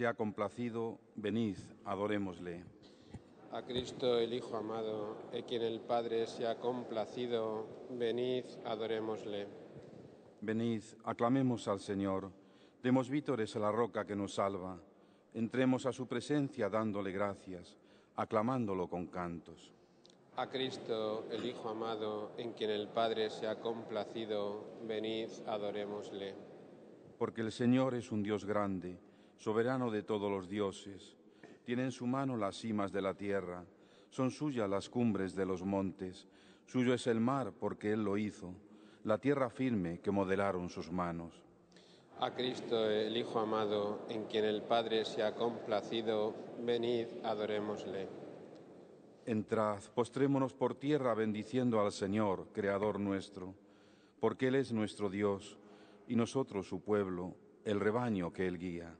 se ha complacido, venid, adorémosle. A Cristo, el Hijo amado, en quien el Padre se ha complacido, venid, adorémosle. Venid, aclamemos al Señor, demos vítores a la roca que nos salva, entremos a su presencia dándole gracias, aclamándolo con cantos. A Cristo, el Hijo amado, en quien el Padre se ha complacido, venid, adorémosle. Porque el Señor es un Dios grande, soberano de todos los dioses. Tiene en su mano las cimas de la tierra, son suyas las cumbres de los montes. Suyo es el mar, porque Él lo hizo, la tierra firme que modelaron sus manos. A Cristo, el Hijo amado, en quien el Padre se ha complacido, venid, adorémosle. Entrad, postrémonos por tierra bendiciendo al Señor, Creador nuestro, porque Él es nuestro Dios, y nosotros su pueblo, el rebaño que Él guía.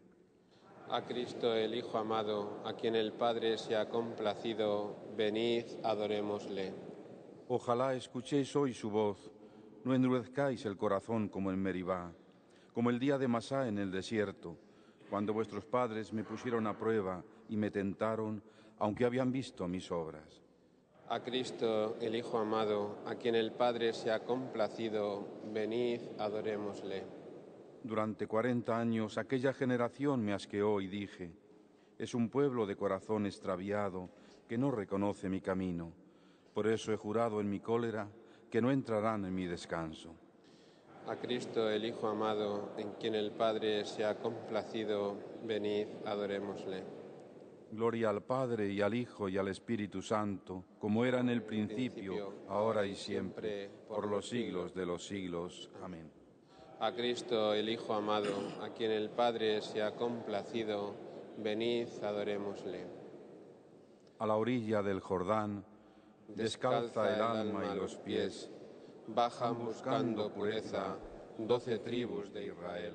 A Cristo, el Hijo amado, a quien el Padre se ha complacido, venid, adorémosle. Ojalá escuchéis hoy su voz, no endurezcáis el corazón como en Meribá, como el día de Masá en el desierto, cuando vuestros padres me pusieron a prueba y me tentaron, aunque habían visto mis obras. A Cristo, el Hijo amado, a quien el Padre se ha complacido, venid, adorémosle. Durante 40 años aquella generación me asqueó y dije, es un pueblo de corazón extraviado que no reconoce mi camino. Por eso he jurado en mi cólera que no entrarán en mi descanso. A Cristo, el Hijo amado, en quien el Padre se ha complacido, venid, adorémosle. Gloria al Padre y al Hijo y al Espíritu Santo, como era en el principio, ahora y siempre, por los siglos de los siglos. Amén. A Cristo, el Hijo amado, a quien el Padre se ha complacido, venid, adorémosle. A la orilla del Jordán, descalza el alma y los pies, bajan buscando pureza 12 tribus de Israel.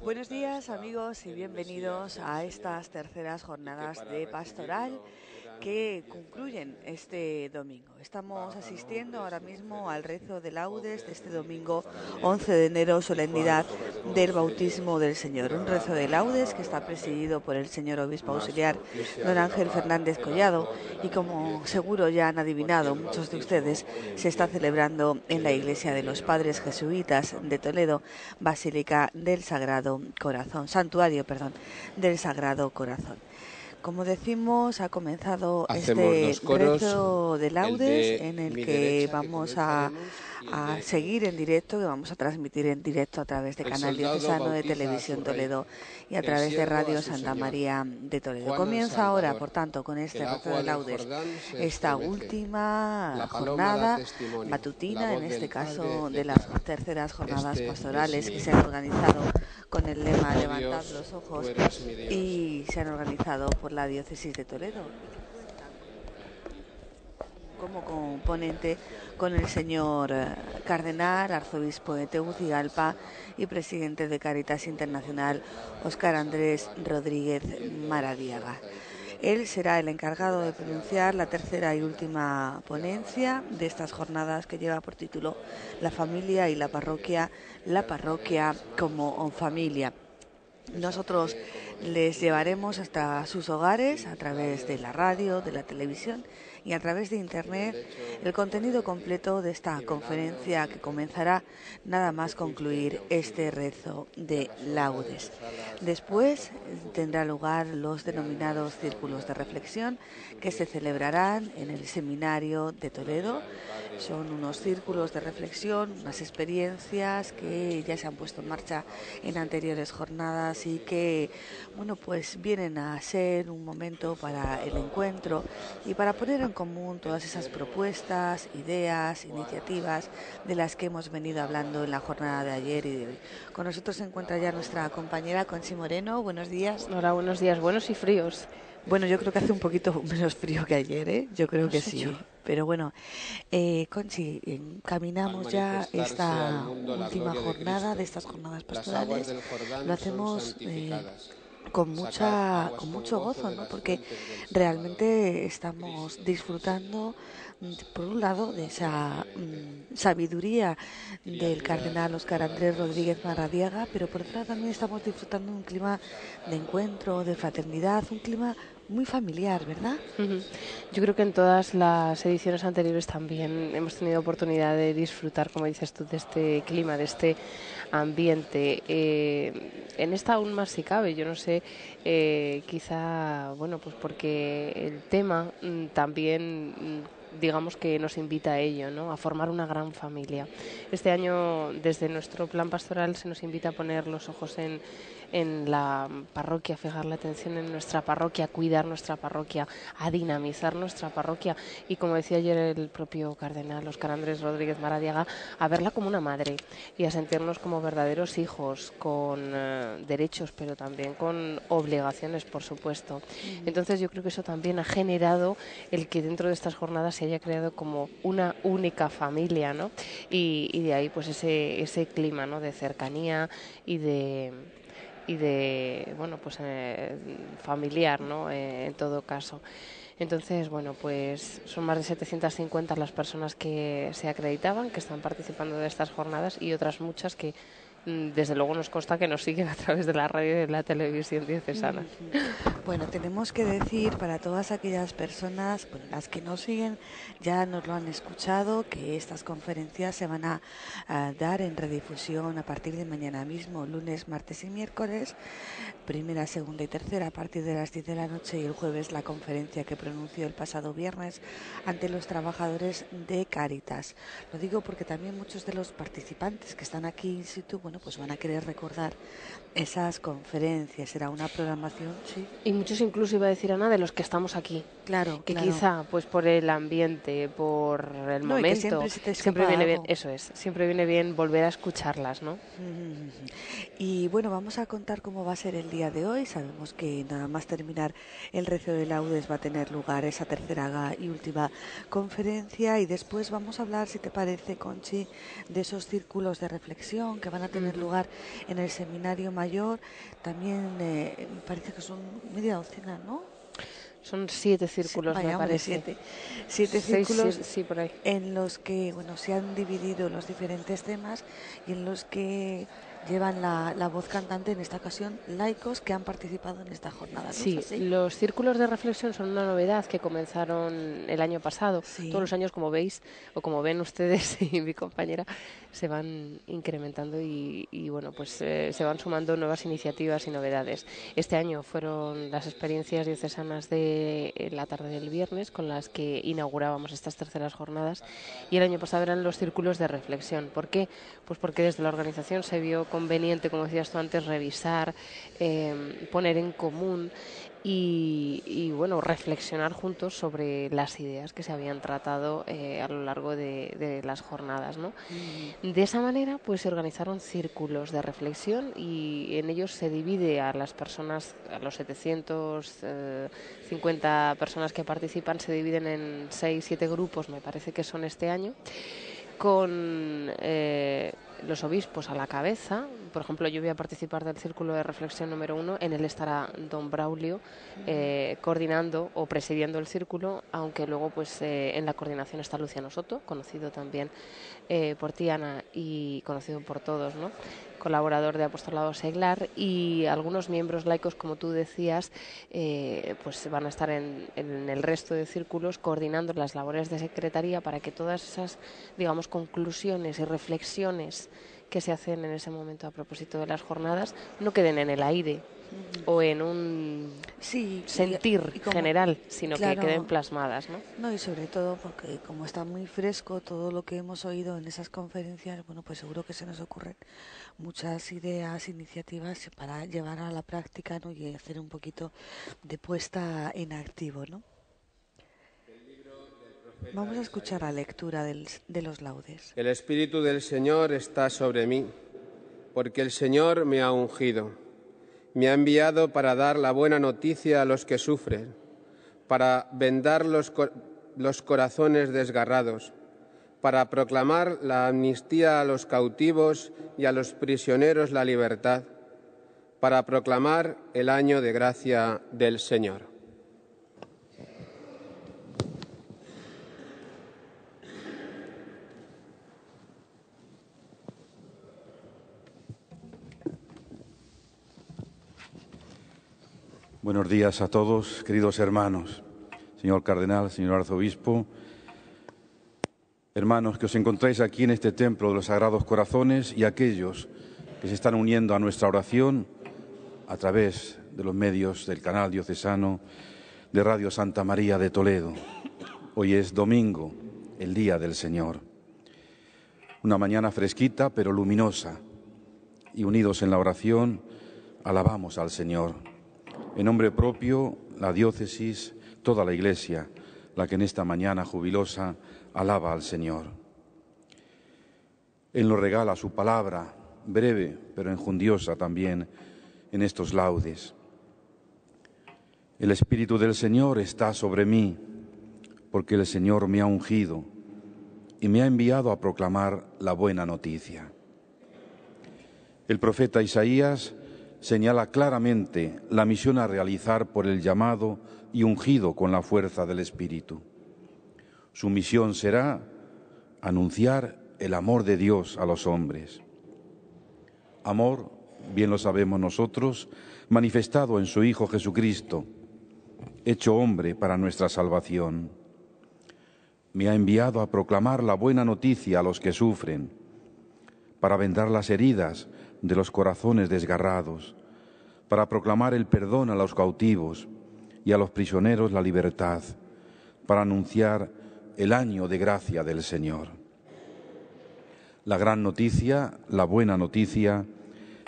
Buenos días, amigos, y bienvenidos a estas terceras jornadas de pastoral que concluyen este domingo. Estamos asistiendo ahora mismo al rezo de laudes de este domingo 11 de enero, solemnidad del bautismo del Señor. Un rezo de laudes que está presidido por el señor obispo auxiliar don Ángel Fernández Collado y, como seguro ya han adivinado muchos de ustedes, se está celebrando en la iglesia de los Padres Jesuitas de Toledo, Basílica del Sagrado Corazón, Santuario, del Sagrado Corazón. Como decimos, ha comenzado este rezo de laudes en el que vamos a seguir en directo, que vamos a transmitir en directo a través de Canal Diocesano de Televisión Toledo y a través de Radio Santa María de Toledo. Comienza ahora, por tanto, con este rezo de laudes, esta última jornada matutina, en este caso de las terceras jornadas pastorales que se han organizado con el lema Levantad los ojos y se han organizado por la Diócesis de Toledo como componente con el señor cardenal, arzobispo de Tegucigalpa y presidente de Cáritas Internacional, Óscar Andrés Rodríguez Maradiaga. Él será el encargado de pronunciar la tercera y última ponencia de estas jornadas, que lleva por título La familia y la parroquia como familia. Nosotros les llevaremos hasta sus hogares a través de la radio, de la televisión y a través de Internet el contenido completo de esta conferencia que comenzará nada más concluir este rezo de laudes. Después tendrá lugar los denominados círculos de reflexión que se celebrarán en el Seminario de Toledo. Son unos círculos de reflexión, unas experiencias que ya se han puesto en marcha en anteriores jornadas y que, pues vienen a ser un momento para el encuentro y para poner en común todas esas propuestas, ideas, iniciativas de las que hemos venido hablando en la jornada de ayer y de hoy. Con nosotros se encuentra ya nuestra compañera Conchi Moreno. Buenos días. Hola, buenos días, buenos y fríos. Bueno, yo creo que hace un poquito menos frío que ayer, ¿eh? Yo creo que sí. Pero bueno, Conchi, encaminamos ya esta última jornada de estas jornadas pastorales. Lo hacemos con mucho gozo, ¿no? Porque realmente estamos disfrutando, por un lado, de esa sabiduría del cardenal Óscar Andrés Rodríguez Maradiaga, pero por otro lado también estamos disfrutando de un clima de encuentro, de fraternidad, un clima muy familiar, ¿verdad? Yo creo que en todas las ediciones anteriores también hemos tenido oportunidad de disfrutar, como dices tú, de este clima, de este ambiente. En esta aún más si cabe, yo no sé, quizá, bueno, pues porque el tema también digamos que nos invita a ello, ¿no? A formar una gran familia. Este año, desde nuestro plan pastoral, se nos invita a poner los ojos en la parroquia, fijar la atención en nuestra parroquia, cuidar nuestra parroquia, a dinamizar nuestra parroquia y, como decía ayer el propio cardenal Óscar Andrés Rodríguez Maradiaga, a verla como una madre y a sentirnos como verdaderos hijos, con derechos pero también con obligaciones, por supuesto. Entonces yo creo que eso también ha generado el que dentro de estas jornadas se haya creado como una única familia, ¿no? Y de ahí pues ese clima, ¿no? De cercanía y de bueno, pues familiar, ¿no? En todo caso. Entonces, bueno, pues son más de 750 las personas que se acreditaban, que están participando de estas jornadas, y otras muchas que desde luego nos consta que nos siguen a través de la radio y de la televisión diocesana. Bueno, tenemos que decir para todas aquellas personas, bueno, las que nos siguen ya nos lo han escuchado, que estas conferencias se van a dar en redifusión a partir de mañana mismo, lunes, martes y miércoles, primera, segunda y tercera a partir de las 10 de la noche, y el jueves la conferencia que pronunció el pasado viernes ante los trabajadores de Cáritas. Lo digo porque también muchos de los participantes que están aquí in situ, bueno, pues van a querer recordar esas conferencias. Será una programación, sí. Y muchos incluso, iba a decir, Ana, de los que estamos aquí. Claro, que claro. Quizá, pues por el ambiente, por el momento, siempre viene bien, eso es, siempre viene bien volver a escucharlas, ¿no? Y bueno, vamos a contar cómo va a ser el día de hoy. Sabemos que nada más terminar el rezo de laudes va a tener lugar esa tercera y última conferencia, y después vamos a hablar, si te parece, Conchi, de esos círculos de reflexión que van a tener lugar en el Seminario Mayor. También me parece que son media docena, ¿no? Son 7 círculos, sí, vaya, me parece. 7 círculos, sí, por ahí. En los que, bueno, se han dividido los diferentes temas y en los que llevan la voz cantante, en esta ocasión laicos que han participado en esta jornada, ¿no? Sí, los círculos de reflexión son una novedad que comenzaron el año pasado. Sí. Todos los años, como veis, o como ven ustedes y mi compañera, se van incrementando y bueno, pues se van sumando nuevas iniciativas y novedades. Este año fueron las experiencias diocesanas de la tarde del viernes con las que inaugurábamos estas terceras jornadas, y el año pasado eran los círculos de reflexión. ¿Por qué? Pues porque desde la organización se vio conveniente, como decías tú antes, revisar, poner en común y bueno, reflexionar juntos sobre las ideas que se habían tratado a lo largo de las jornadas, ¿no? De esa manera pues se organizaron círculos de reflexión, y en ellos se divide a las personas, a los 750 personas que participan, se dividen en 6-7 grupos, me parece que son este año, con los obispos a la cabeza. Por ejemplo, yo voy a participar del círculo de reflexión número 1, en él estará don Braulio coordinando o presidiendo el círculo, aunque luego pues en la coordinación está Luciano Soto, conocido también por ti, Ana, y conocido por todos, ¿no? Colaborador de Apostolado Seglar, y algunos miembros laicos, como tú decías, pues van a estar en el resto de círculos coordinando las labores de secretaría para que todas esas, digamos, conclusiones y reflexiones que se hacen en ese momento a propósito de las jornadas no queden en el aire o en un sentir general, sino que queden plasmadas, ¿no? No, y sobre todo porque como está muy fresco todo lo que hemos oído en esas conferencias, bueno, pues seguro que se nos ocurren muchas ideas, iniciativas para llevar a la práctica, ¿no? Y hacer un poquito de puesta en activo, ¿no? Vamos a escuchar la lectura de los laudes. El Espíritu del Señor está sobre mí, porque el Señor me ha ungido. Me ha enviado para dar la buena noticia a los que sufren, para vendar los corazones desgarrados, para proclamar la amnistía a los cautivos y a los prisioneros la libertad, para proclamar el año de gracia del Señor. Buenos días a todos, queridos hermanos, señor cardenal, señor arzobispo, hermanos que os encontráis aquí en este templo de los Sagrados Corazones y aquellos que se están uniendo a nuestra oración a través de los medios del canal diocesano de Radio Santa María de Toledo. Hoy es domingo, el Día del Señor. Una mañana fresquita pero luminosa, y unidos en la oración alabamos al Señor. En nombre propio, la diócesis, toda la Iglesia, la que en esta mañana jubilosa alaba al Señor. Él nos regala su palabra, breve pero enjundiosa también en estos laudes. El Espíritu del Señor está sobre mí, porque el Señor me ha ungido y me ha enviado a proclamar la buena noticia. El profeta Isaías señala claramente la misión a realizar por el llamado y ungido con la fuerza del Espíritu. Su misión será anunciar el amor de Dios a los hombres. Amor, bien lo sabemos nosotros, manifestado en su Hijo Jesucristo, hecho hombre para nuestra salvación. Me ha enviado a proclamar la buena noticia a los que sufren, para vendar las heridas de los corazones desgarrados, para proclamar el perdón a los cautivos y a los prisioneros la libertad, para anunciar el año de gracia del Señor. La gran noticia, la buena noticia,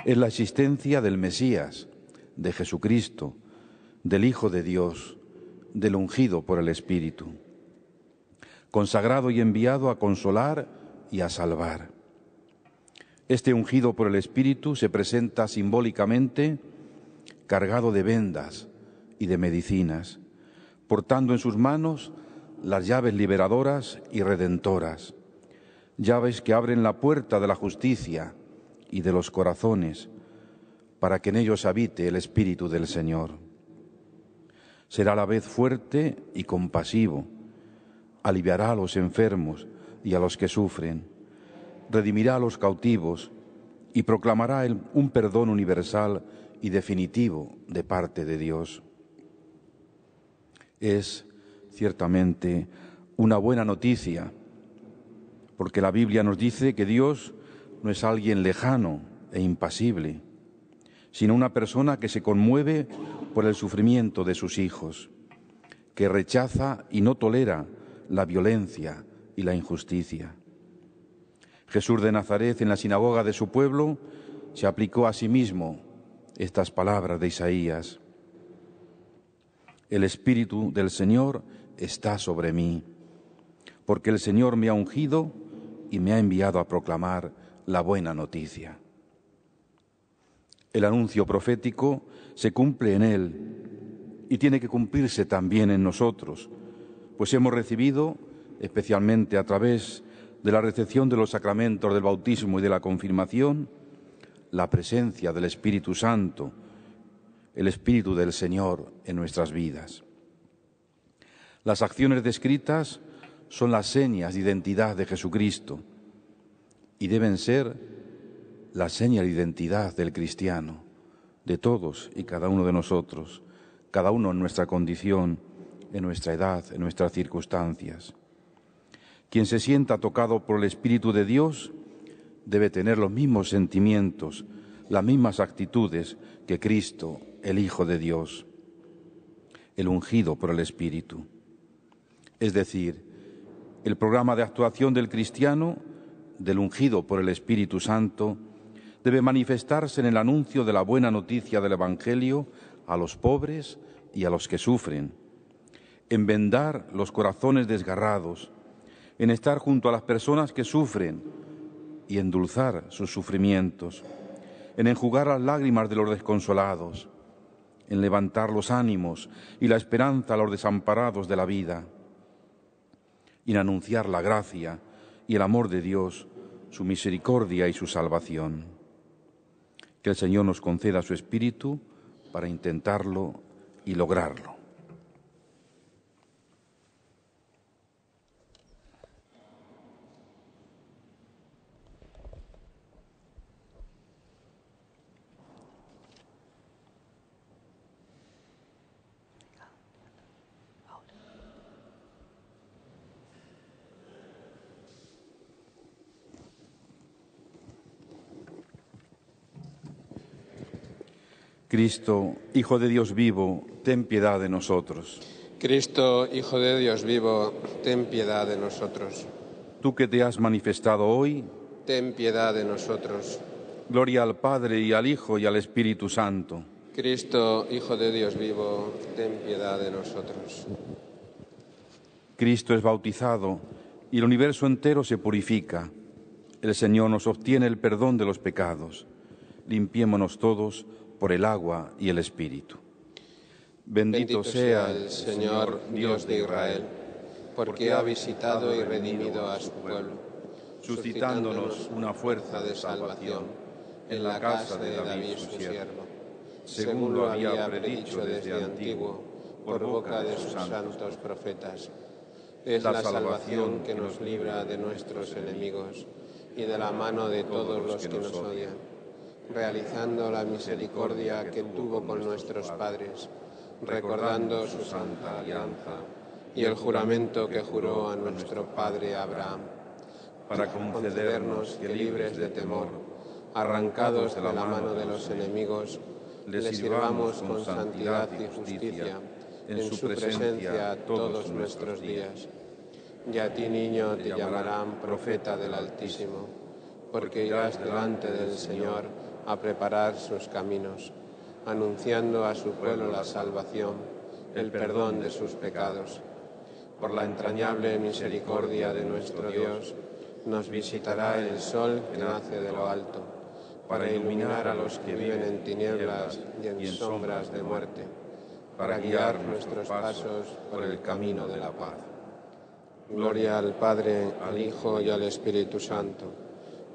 es la existencia del Mesías, de Jesucristo, del Hijo de Dios, del ungido por el Espíritu, consagrado y enviado a consolar y a salvar. Este ungido por el Espíritu se presenta simbólicamente cargado de vendas y de medicinas, portando en sus manos las llaves liberadoras y redentoras, llaves que abren la puerta de la justicia y de los corazones, para que en ellos habite el Espíritu del Señor. Será a la vez fuerte y compasivo, aliviará a los enfermos y a los que sufren, redimirá a los cautivos y proclamará un perdón universal y definitivo de parte de Dios. Es ciertamente una buena noticia, porque la Biblia nos dice que Dios no es alguien lejano e impasible, sino una persona que se conmueve por el sufrimiento de sus hijos, que rechaza y no tolera la violencia y la injusticia. Jesús de Nazaret, en la sinagoga de su pueblo, se aplicó a sí mismo estas palabras de Isaías: el Espíritu del Señor está sobre mí, porque el Señor me ha ungido y me ha enviado a proclamar la buena noticia. El anuncio profético se cumple en Él y tiene que cumplirse también en nosotros, pues hemos recibido, especialmente a través de la recepción de los sacramentos del bautismo y de la confirmación, la presencia del Espíritu Santo, el Espíritu del Señor en nuestras vidas. Las acciones descritas son las señas de identidad de Jesucristo y deben ser la seña de identidad del cristiano, de todos y cada uno de nosotros, cada uno en nuestra condición, en nuestra edad, en nuestras circunstancias. Quien se sienta tocado por el Espíritu de Dios debe tener los mismos sentimientos, las mismas actitudes que Cristo, el Hijo de Dios, el ungido por el Espíritu. Es decir, el programa de actuación del cristiano, del ungido por el Espíritu Santo, debe manifestarse en el anuncio de la buena noticia del Evangelio a los pobres y a los que sufren, en vendar los corazones desgarrados, en estar junto a las personas que sufren y endulzar sus sufrimientos, en enjugar las lágrimas de los desconsolados, en levantar los ánimos y la esperanza a los desamparados de la vida, y en anunciar la gracia y el amor de Dios, su misericordia y su salvación. Que el Señor nos conceda su espíritu para intentarlo y lograrlo. Cristo, Hijo de Dios vivo, ten piedad de nosotros. Cristo, Hijo de Dios vivo, ten piedad de nosotros. Tú que te has manifestado hoy, ten piedad de nosotros. Gloria al Padre y al Hijo y al Espíritu Santo. Cristo, Hijo de Dios vivo, ten piedad de nosotros. Cristo es bautizado y el universo entero se purifica. El Señor nos obtiene el perdón de los pecados. Limpiémonos todos por el agua y el Espíritu. Bendito sea el Señor, Dios de Israel, porque ha visitado y redimido a su pueblo, suscitándonos una fuerza de salvación en la casa de David su siervo, según lo había predicho desde antiguo por boca de sus santos profetas. Es la salvación que nos libra de nuestros enemigos y de la mano de todos los que nos odian, realizando la misericordia que tuvo con nuestros padres, recordando su santa alianza y el juramento que juró a nuestro padre Abraham, para concedernos que, libres de temor, arrancados de la mano de los enemigos, les sirvamos con santidad y justicia en su presencia todos nuestros días. Y a ti, niño, te llamarán profeta del Altísimo, porque irás delante del Señor a preparar sus caminos, anunciando a su pueblo la salvación, el perdón de sus pecados. Por la entrañable misericordia de nuestro Dios, nos visitará el sol que nace de lo alto, para iluminar a los que viven en tinieblas y en sombras de muerte, para guiar nuestros pasos por el camino de la paz. Gloria al Padre, al Hijo y al Espíritu Santo,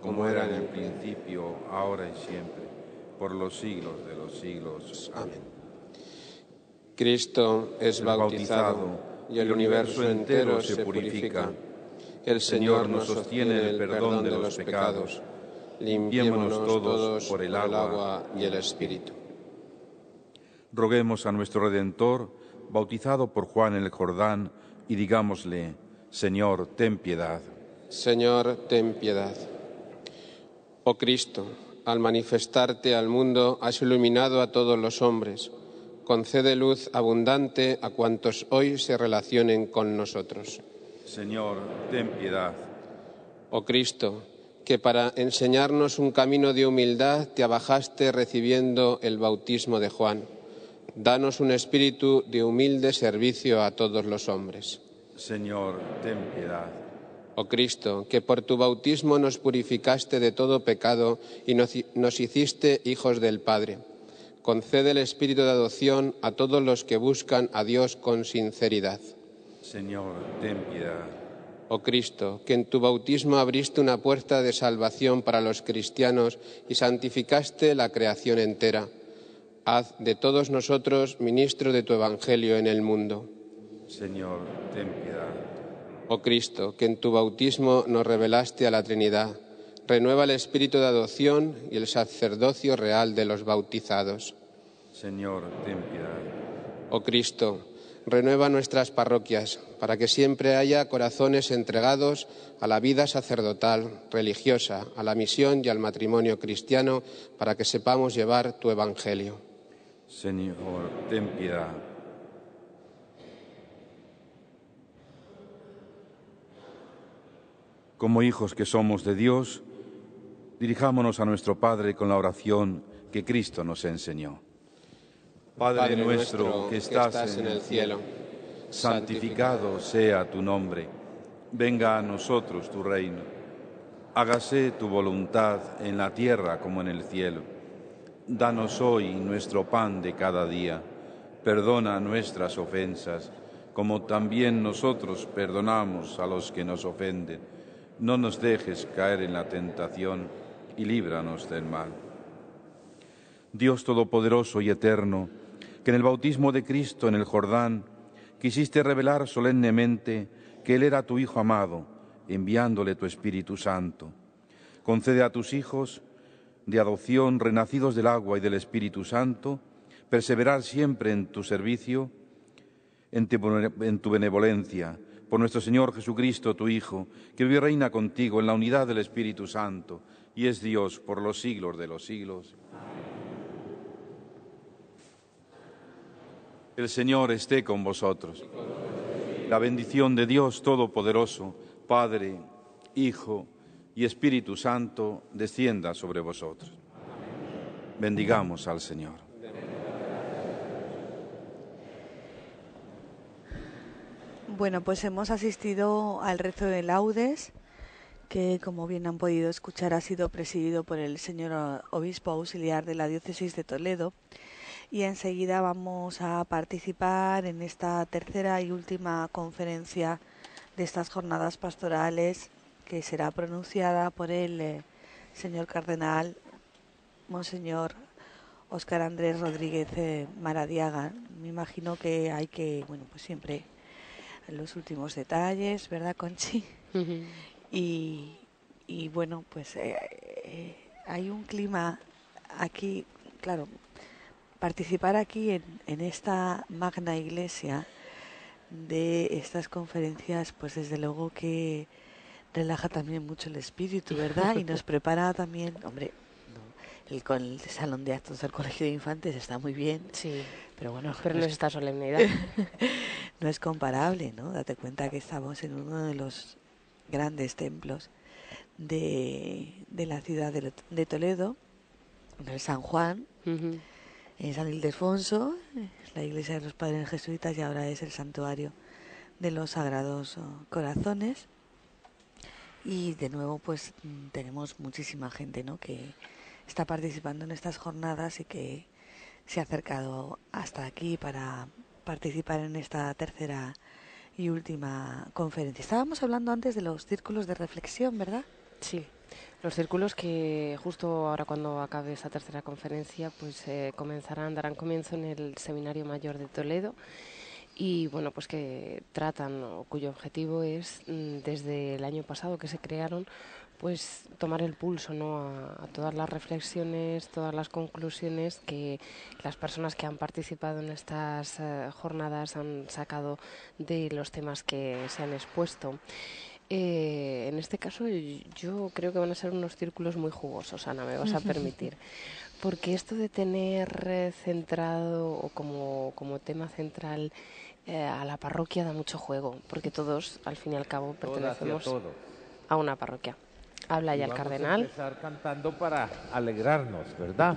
como era en el principio, ahora y siempre, por los siglos de los siglos. Amén. Cristo es bautizado y el universo entero se purifica. El Señor nos sostiene el perdón de los pecados. Limpiémonos todos por el agua y el Espíritu. Roguemos a nuestro Redentor, bautizado por Juan en el Jordán, y digámosle: Señor, ten piedad. Señor, ten piedad. Oh Cristo, al manifestarte al mundo has iluminado a todos los hombres. Concede luz abundante a cuantos hoy se relacionen con nosotros. Señor, ten piedad. Oh Cristo, que para enseñarnos un camino de humildad te abajaste recibiendo el bautismo de Juan. Danos un espíritu de humilde servicio a todos los hombres. Señor, ten piedad. Oh Cristo, que por tu bautismo nos purificaste de todo pecado y nos hiciste hijos del Padre. Concede el espíritu de adopción a todos los que buscan a Dios con sinceridad. Señor, ten piedad. Oh Cristo, que en tu bautismo abriste una puerta de salvación para los cristianos y santificaste la creación entera. Haz de todos nosotros ministros de tu Evangelio en el mundo. Señor, ten piedad. Oh Cristo, que en tu bautismo nos revelaste a la Trinidad, renueva el espíritu de adopción y el sacerdocio real de los bautizados. Señor, ten piedad. Oh Cristo, renueva nuestras parroquias para que siempre haya corazones entregados a la vida sacerdotal, religiosa, a la misión y al matrimonio cristiano, para que sepamos llevar tu Evangelio. Señor, ten piedad. Como hijos que somos de Dios, dirijámonos a nuestro Padre con la oración que Cristo nos enseñó. Padre nuestro que estás en el cielo, santificado sea tu nombre. Venga a nosotros tu reino. Hágase tu voluntad en la tierra como en el cielo. Danos hoy nuestro pan de cada día. Perdona nuestras ofensas, como también nosotros perdonamos a los que nos ofenden. No nos dejes caer en la tentación y líbranos del mal. Dios Todopoderoso y Eterno, que en el bautismo de Cristo en el Jordán quisiste revelar solemnemente que Él era tu Hijo amado, enviándole tu Espíritu Santo. Concede a tus hijos de adopción, renacidos del agua y del Espíritu Santo, perseverar siempre en tu servicio, en tu benevolencia, por nuestro Señor Jesucristo, tu Hijo, que vive y reina contigo en la unidad del Espíritu Santo, y es Dios por los siglos de los siglos. El Señor esté con vosotros. La bendición de Dios Todopoderoso, Padre, Hijo y Espíritu Santo, descienda sobre vosotros. Bendigamos al Señor. Bueno, pues hemos asistido al rezo de laudes, que como bien han podido escuchar ha sido presidido por el señor obispo auxiliar de la diócesis de Toledo, y enseguida vamos a participar en esta tercera y última conferencia de estas jornadas pastorales, que será pronunciada por el señor cardenal Monseñor Óscar Andrés Rodríguez Maradiaga. Me imagino que hay que, bueno, pues siempre los últimos detalles, ¿verdad, Conchi? Uh-huh. Y bueno, pues hay un clima aquí, claro, participar aquí en esta magna iglesia de estas conferencias, pues desde luego que relaja también mucho el espíritu, ¿verdad? Y nos prepara también, hombre, con el salón de actos del Colegio de Infantes está muy bien. Sí, pero bueno, pero no es esta solemnidad. No es comparable, ¿no? Date cuenta que estamos en uno de los grandes templos de la ciudad de Toledo, en el San Juan, Uh-huh. en San Ildefonso, la iglesia de los padres jesuitas, y ahora es el santuario de los Sagrados Corazones. Y de nuevo pues tenemos muchísima gente, ¿no?, que está participando en estas jornadas y que se ha acercado hasta aquí para participar en esta tercera y última conferencia. Estábamos hablando antes de los círculos de reflexión, ¿verdad? Sí, los círculos que justo ahora, cuando acabe esta tercera conferencia, pues darán comienzo en el Seminario Mayor de Toledo, y bueno, pues que tratan, o cuyo objetivo es, desde el año pasado que se crearon, pues tomar el pulso, ¿no?, a todas las reflexiones, todas las conclusiones que las personas que han participado en estas jornadas han sacado de los temas que se han expuesto. En este caso yo creo que van a ser unos círculos muy jugosos, Ana, me vas a permitir, porque esto de tener centrado o como tema central a la parroquia da mucho juego, porque todos al fin y al cabo pertenecemos a una parroquia. Habla ya el cardenal. Vamos a empezar cantando para alegrarnos, ¿verdad?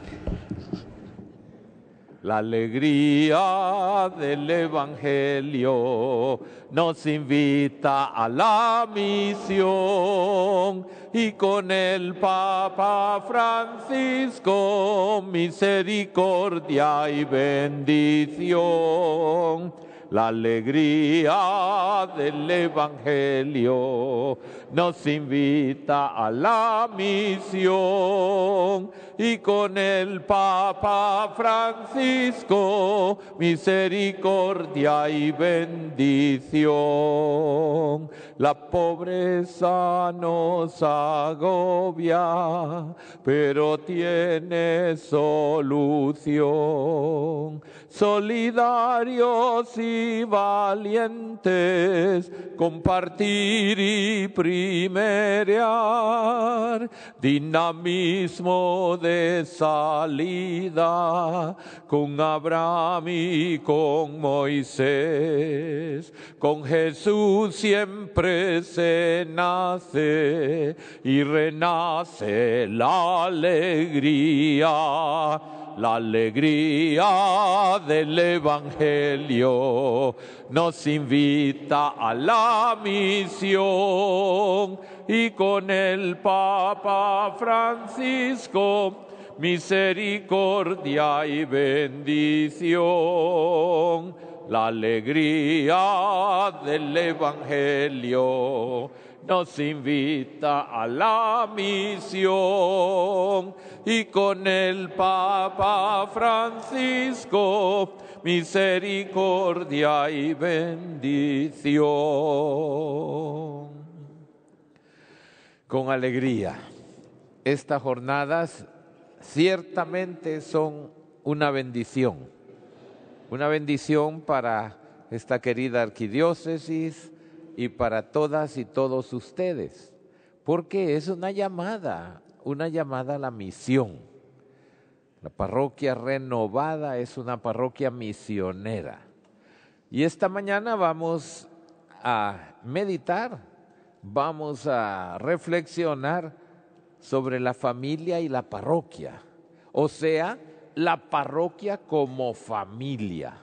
La alegría del Evangelio nos invita a la misión, y con el Papa Francisco misericordia y bendición. La alegría del Evangelio nos invita a la misión, y con el Papa Francisco misericordia y bendición. La pobreza nos agobia, pero tiene solución. Solidarios y valientes, compartir y primerear, dinamismo de salida, con Abraham y con Moisés. Con Jesús siempre se nace y renace la alegría. La alegría del Evangelio nos invita a la misión, y con el Papa Francisco misericordia y bendición. La alegría del Evangelio nos invita a la misión, y con el Papa Francisco misericordia y bendición. Con alegría, estas jornadas ciertamente son una bendición para esta querida arquidiócesis y para todas y todos ustedes, porque es una llamada a la misión. La parroquia renovada es una parroquia misionera. Y esta mañana vamos a meditar, vamos a reflexionar sobre la familia y la parroquia, o sea, la parroquia como familia.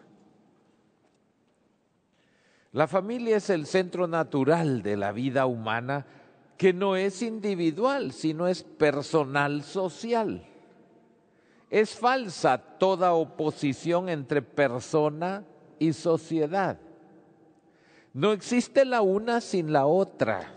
La familia es el centro natural de la vida humana, que no es individual, sino es personal social. Es falsa toda oposición entre persona y sociedad. No existe la una sin la otra.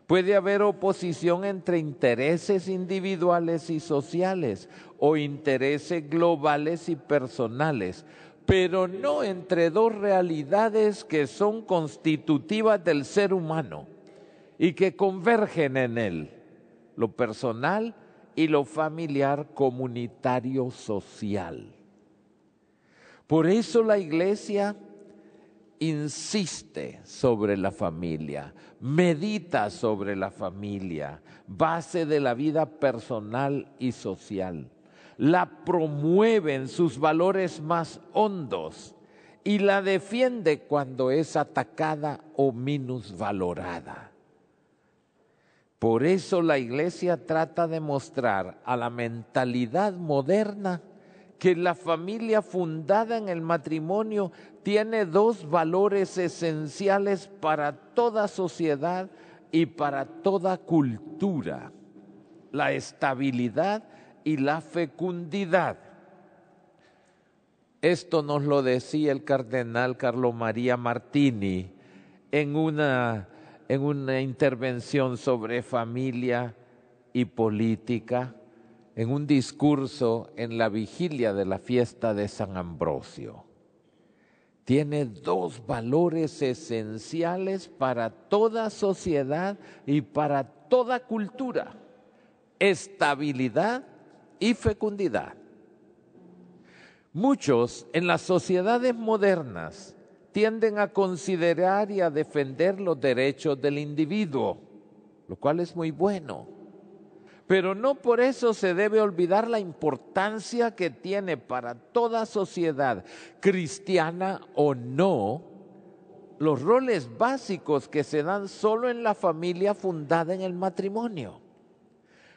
Puede haber oposición entre intereses individuales y sociales o intereses globales y personales, pero no entre dos realidades que son constitutivas del ser humano y que convergen en él, lo personal y lo familiar, comunitario, social. Por eso la Iglesia insiste sobre la familia, medita sobre la familia, base de la vida personal y social. La promueve en sus valores más hondos y la defiende cuando es atacada o minusvalorada. Por eso la Iglesia trata de mostrar a la mentalidad moderna que la familia fundada en el matrimonio tiene dos valores esenciales para toda sociedad y para toda cultura: la estabilidad y la fecundidad. Esto nos lo decía el cardenal Carlo Maria Martini en una intervención sobre familia y política, en un discurso en la vigilia de la fiesta de San Ambrosio. Tiene dos valores esenciales para toda sociedad y para toda cultura: estabilidad y fecundidad. Muchos en las sociedades modernas tienden a considerar y a defender los derechos del individuo, lo cual es muy bueno. Pero no por eso se debe olvidar la importancia que tiene para toda sociedad, cristiana o no, los roles básicos que se dan solo en la familia fundada en el matrimonio.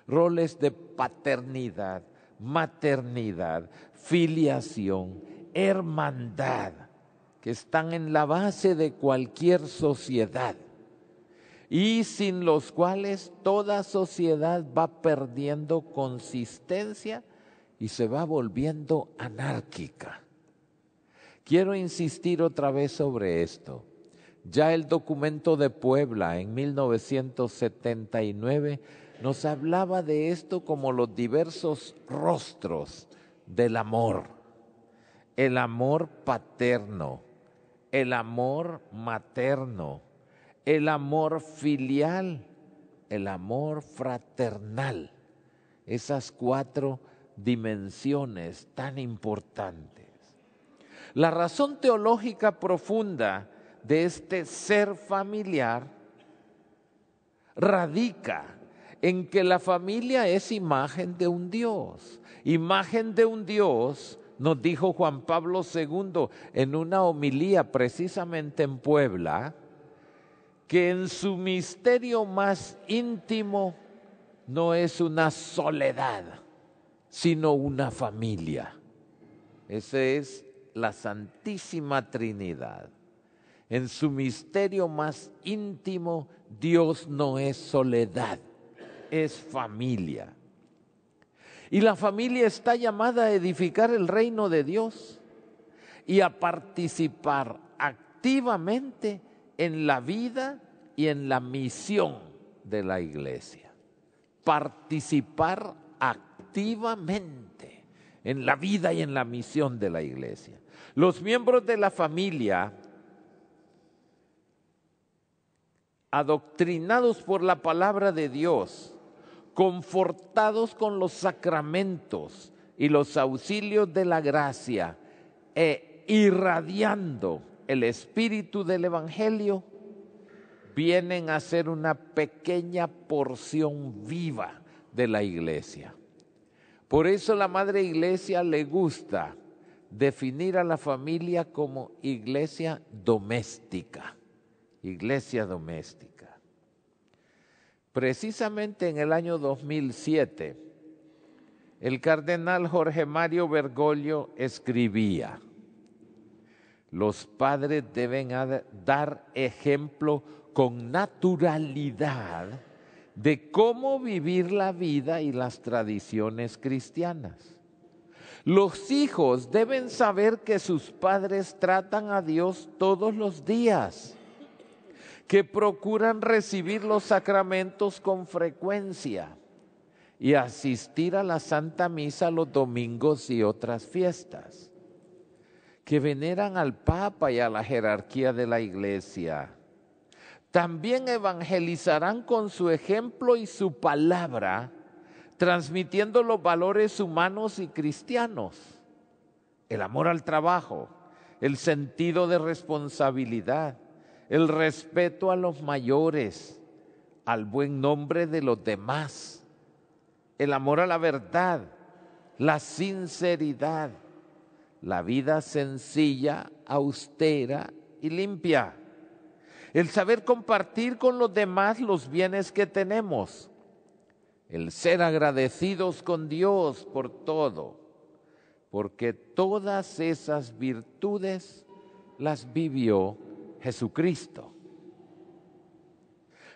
Roles de paternidad, maternidad, filiación, hermandad, que están en la base de cualquier sociedad y sin los cuales toda sociedad va perdiendo consistencia y se va volviendo anárquica. Quiero insistir otra vez sobre esto. Ya el documento de Puebla en 1979 nos hablaba de esto como los diversos rostros del amor. El amor paterno, el amor materno, el amor filial, el amor fraternal. Esas cuatro dimensiones tan importantes. La razón teológica profunda de este ser familiar radica en que la familia es imagen de un Dios. Imagen de un Dios, nos dijo Juan Pablo II en una homilía precisamente en Puebla, que en su misterio más íntimo no es una soledad, sino una familia. Esa es la Santísima Trinidad. En su misterio más íntimo, Dios no es soledad, es familia. Y la familia está llamada a edificar el reino de Dios y a participar activamente en la vida y en la misión de la iglesia. Participar activamente en la vida y en la misión de la iglesia. Los miembros de la familia, adoctrinados por la palabra de Dios, confortados con los sacramentos y los auxilios de la gracia e irradiando el espíritu del Evangelio, vienen a ser una pequeña porción viva de la iglesia. Por eso la Madre Iglesia le gusta definir a la familia como iglesia doméstica. Iglesia doméstica. Precisamente en el año 2007, el cardenal Jorge Mario Bergoglio escribía: los padres deben dar ejemplo con naturalidad de cómo vivir la vida y las tradiciones cristianas. Los hijos deben saber que sus padres tratan a Dios todos los días, que procuran recibir los sacramentos con frecuencia y asistir a la Santa Misa los domingos y otras fiestas, que veneran al Papa y a la jerarquía de la Iglesia. También evangelizarán con su ejemplo y su palabra, transmitiendo los valores humanos y cristianos, el amor al trabajo, el sentido de responsabilidad, el respeto a los mayores, al buen nombre de los demás, el amor a la verdad, la sinceridad, la vida sencilla, austera y limpia, el saber compartir con los demás los bienes que tenemos, el ser agradecidos con Dios por todo, porque todas esas virtudes las vivió Jesucristo.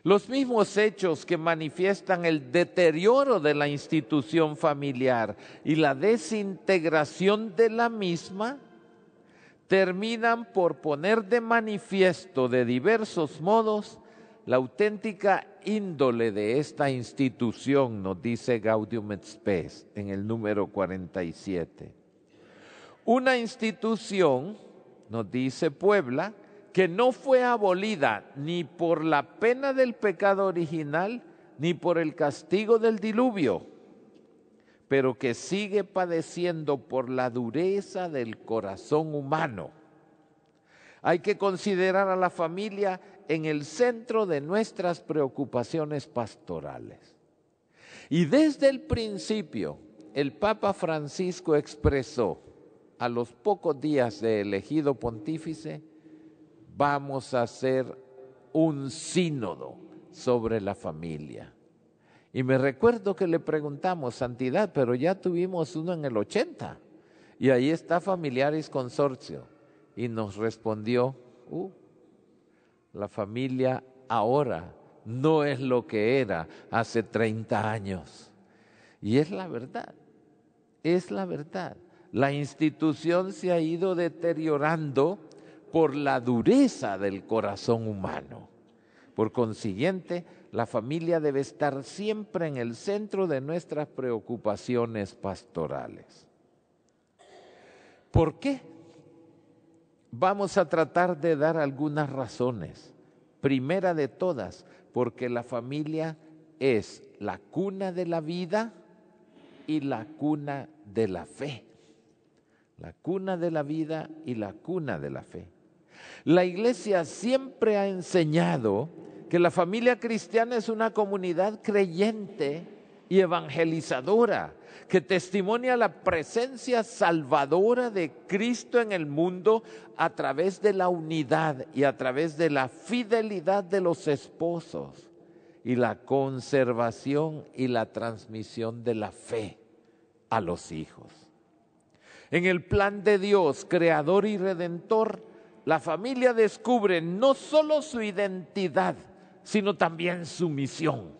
Los mismos hechos que manifiestan el deterioro de la institución familiar y la desintegración de la misma terminan por poner de manifiesto de diversos modos la auténtica índole de esta institución, nos dice Gaudium et Spes en el número 47. Una institución, nos dice Puebla, que no fue abolida ni por la pena del pecado original ni por el castigo del diluvio, pero que sigue padeciendo por la dureza del corazón humano. Hay que considerar a la familia en el centro de nuestras preocupaciones pastorales. Y desde el principio, el Papa Francisco expresó, a los pocos días de elegido pontífice, vamos a hacer un sínodo sobre la familia. Y me recuerdo que le preguntamos, Santidad, pero ya tuvimos uno en el 80, y ahí está Familiaris Consortio. Y nos respondió, la familia ahora no es lo que era hace 30 años. Y es la verdad, es la verdad. La institución se ha ido deteriorando por la dureza del corazón humano. Por consiguiente, la familia debe estar siempre en el centro de nuestras preocupaciones pastorales. ¿Por qué? Vamos a tratar de dar algunas razones. Primera de todas, porque la familia es la cuna de la vida y la cuna de la fe. La cuna de la vida y la cuna de la fe. La Iglesia siempre ha enseñado que la familia cristiana es una comunidad creyente y evangelizadora, que testimonia la presencia salvadora de Cristo en el mundo a través de la unidad y a través de la fidelidad de los esposos y la conservación y la transmisión de la fe a los hijos. En el plan de Dios, creador y redentor, la familia descubre no solo su identidad, sino también su misión: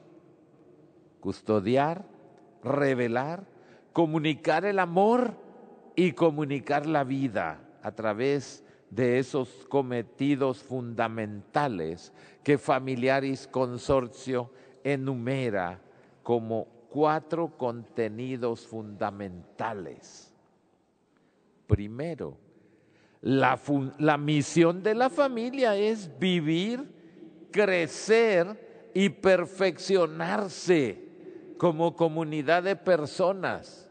custodiar, revelar, comunicar el amor y comunicar la vida a través de esos cometidos fundamentales que Familiaris Consortio enumera como 4 contenidos fundamentales. Primero, la misión de la familia es vivir, crecer y perfeccionarse como comunidad de personas.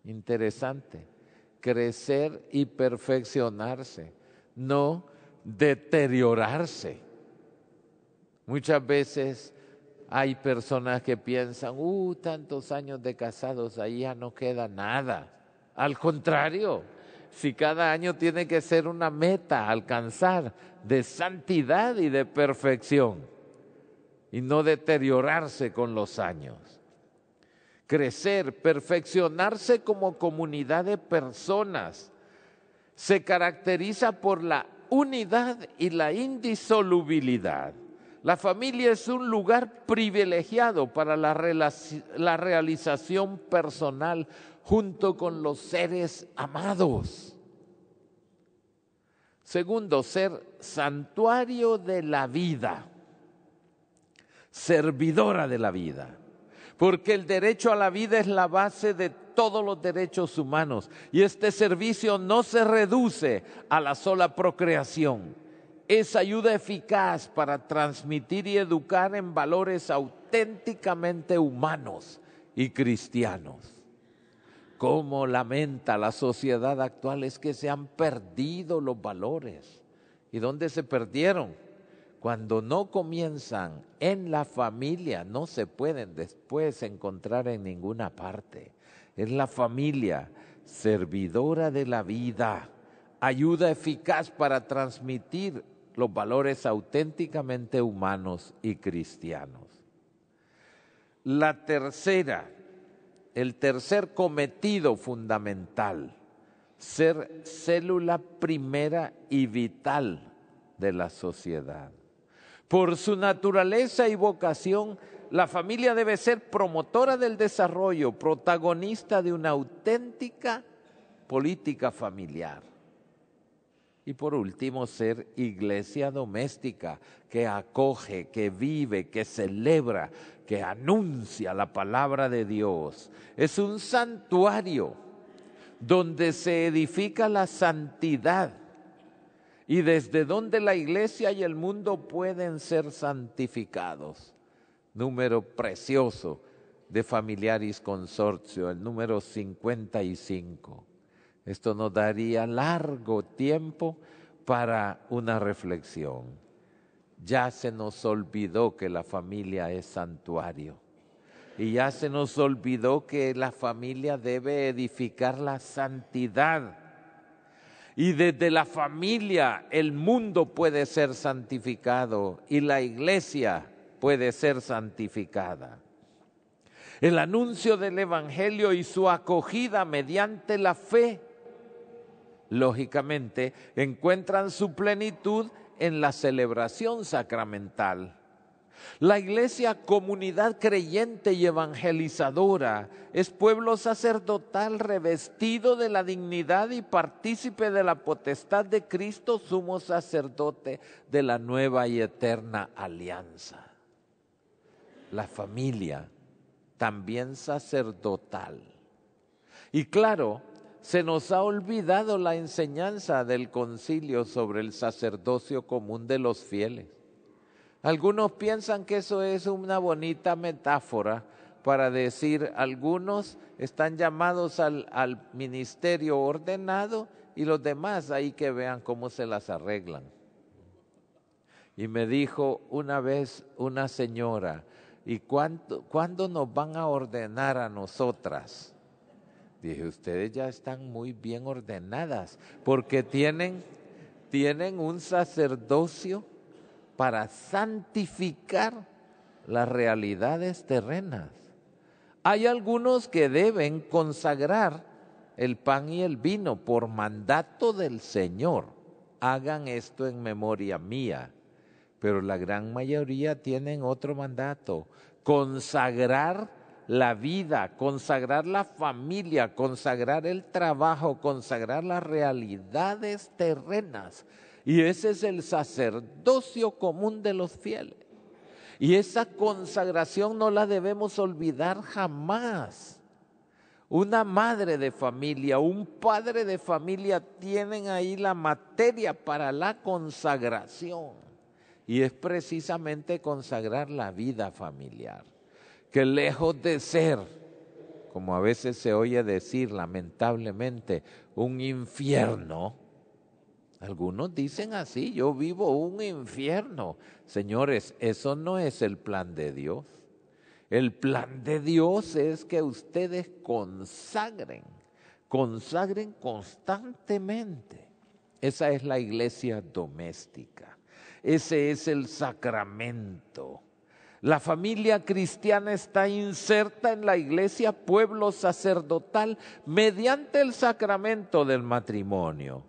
Interesante, crecer y perfeccionarse, no deteriorarse. Muchas veces hay personas que piensan, tantos años de casados, ahí ya no queda nada. Al contrario, si cada año tiene que ser una meta a alcanzar de santidad y de perfección y no deteriorarse con los años. Crecer, perfeccionarse como comunidad de personas se caracteriza por la unidad y la indisolubilidad. La familia es un lugar privilegiado para la realización personal junto con los seres amados. Segundo, ser santuario de la vida, servidora de la vida, porque el derecho a la vida es la base de todos los derechos humanos y este servicio no se reduce a la sola procreación. Es ayuda eficaz para transmitir y educar en valores auténticamente humanos y cristianos. Cómo lamenta la sociedad actual es que se han perdido los valores. ¿Y dónde se perdieron? Cuando no comienzan en la familia, no se pueden después encontrar en ninguna parte. Es la familia, servidora de la vida, ayuda eficaz para transmitir los valores auténticamente humanos y cristianos. El tercer cometido fundamental, ser célula primera y vital de la sociedad. Por su naturaleza y vocación, la familia debe ser promotora del desarrollo, protagonista de una auténtica política familiar. Y por último, ser iglesia doméstica que acoge, que vive, que celebra, que anuncia la palabra de Dios. Es un santuario donde se edifica la santidad y desde donde la iglesia y el mundo pueden ser santificados. Número precioso de Familiaris Consortio, el número 55. Esto nos daría largo tiempo para una reflexión. Ya se nos olvidó que la familia es santuario. Y ya se nos olvidó que la familia debe edificar la santidad. Y desde la familia el mundo puede ser santificado y la iglesia puede ser santificada. El anuncio del Evangelio y su acogida mediante la fe, lógicamente, encuentran su plenitud en la celebración sacramental. La iglesia, comunidad creyente y evangelizadora, es pueblo sacerdotal revestido de la dignidad y partícipe de la potestad de Cristo, sumo sacerdote de la nueva y eterna alianza. La familia, también sacerdotal. Y claro, se nos ha olvidado la enseñanza del concilio sobre el sacerdocio común de los fieles. Algunos piensan que eso es una bonita metáfora para decir, algunos están llamados al ministerio ordenado y los demás ahí que vean cómo se las arreglan. Y me dijo una vez una señora, ¿y cuándo nos van a ordenar a nosotras? Dije, ustedes ya están muy bien ordenadas porque tienen un sacerdocio para santificar las realidades terrenas. Hay algunos que deben consagrar el pan y el vino por mandato del Señor. Hagan esto en memoria mía. Pero la gran mayoría tienen otro mandato, consagrar la vida, consagrar la familia, consagrar el trabajo, consagrar las realidades terrenas. Y ese es el sacerdocio común de los fieles. Y esa consagración no la debemos olvidar jamás. Una madre de familia, un padre de familia tienen ahí la materia para la consagración. Y es precisamente consagrar la vida familiar. Que lejos de ser, como a veces se oye decir lamentablemente, un infierno. Algunos dicen así, yo vivo un infierno. Señores, eso no es el plan de Dios. El plan de Dios es que ustedes consagren constantemente. Esa es la iglesia doméstica. Ese es el sacramento. La familia cristiana está inserta en la iglesia, pueblo sacerdotal, mediante el sacramento del matrimonio.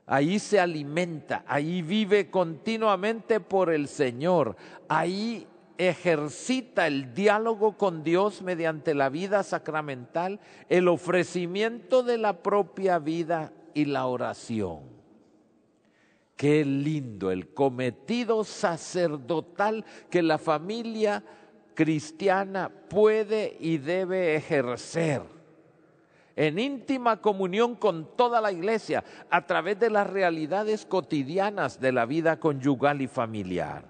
Ahí se alimenta, ahí vive continuamente por el Señor, ahí ejercita el diálogo con Dios mediante la vida sacramental, el ofrecimiento de la propia vida y la oración. Qué lindo el cometido sacerdotal que la familia cristiana puede y debe ejercer en íntima comunión con toda la iglesia a través de las realidades cotidianas de la vida conyugal y familiar.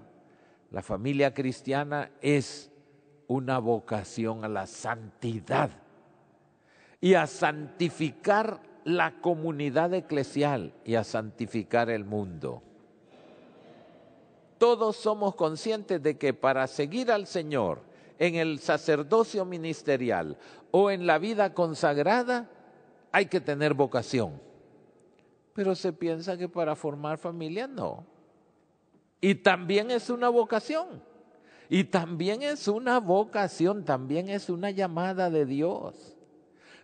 La familia cristiana es una vocación a la santidad y a santificar la comunidad eclesial y a santificar el mundo. Todos somos conscientes de que para seguir al Señor en el sacerdocio ministerial o en la vida consagrada hay que tener vocación. Pero se piensa que para formar familia no. Y también es una vocación. Y también es una vocación, también es una llamada de Dios.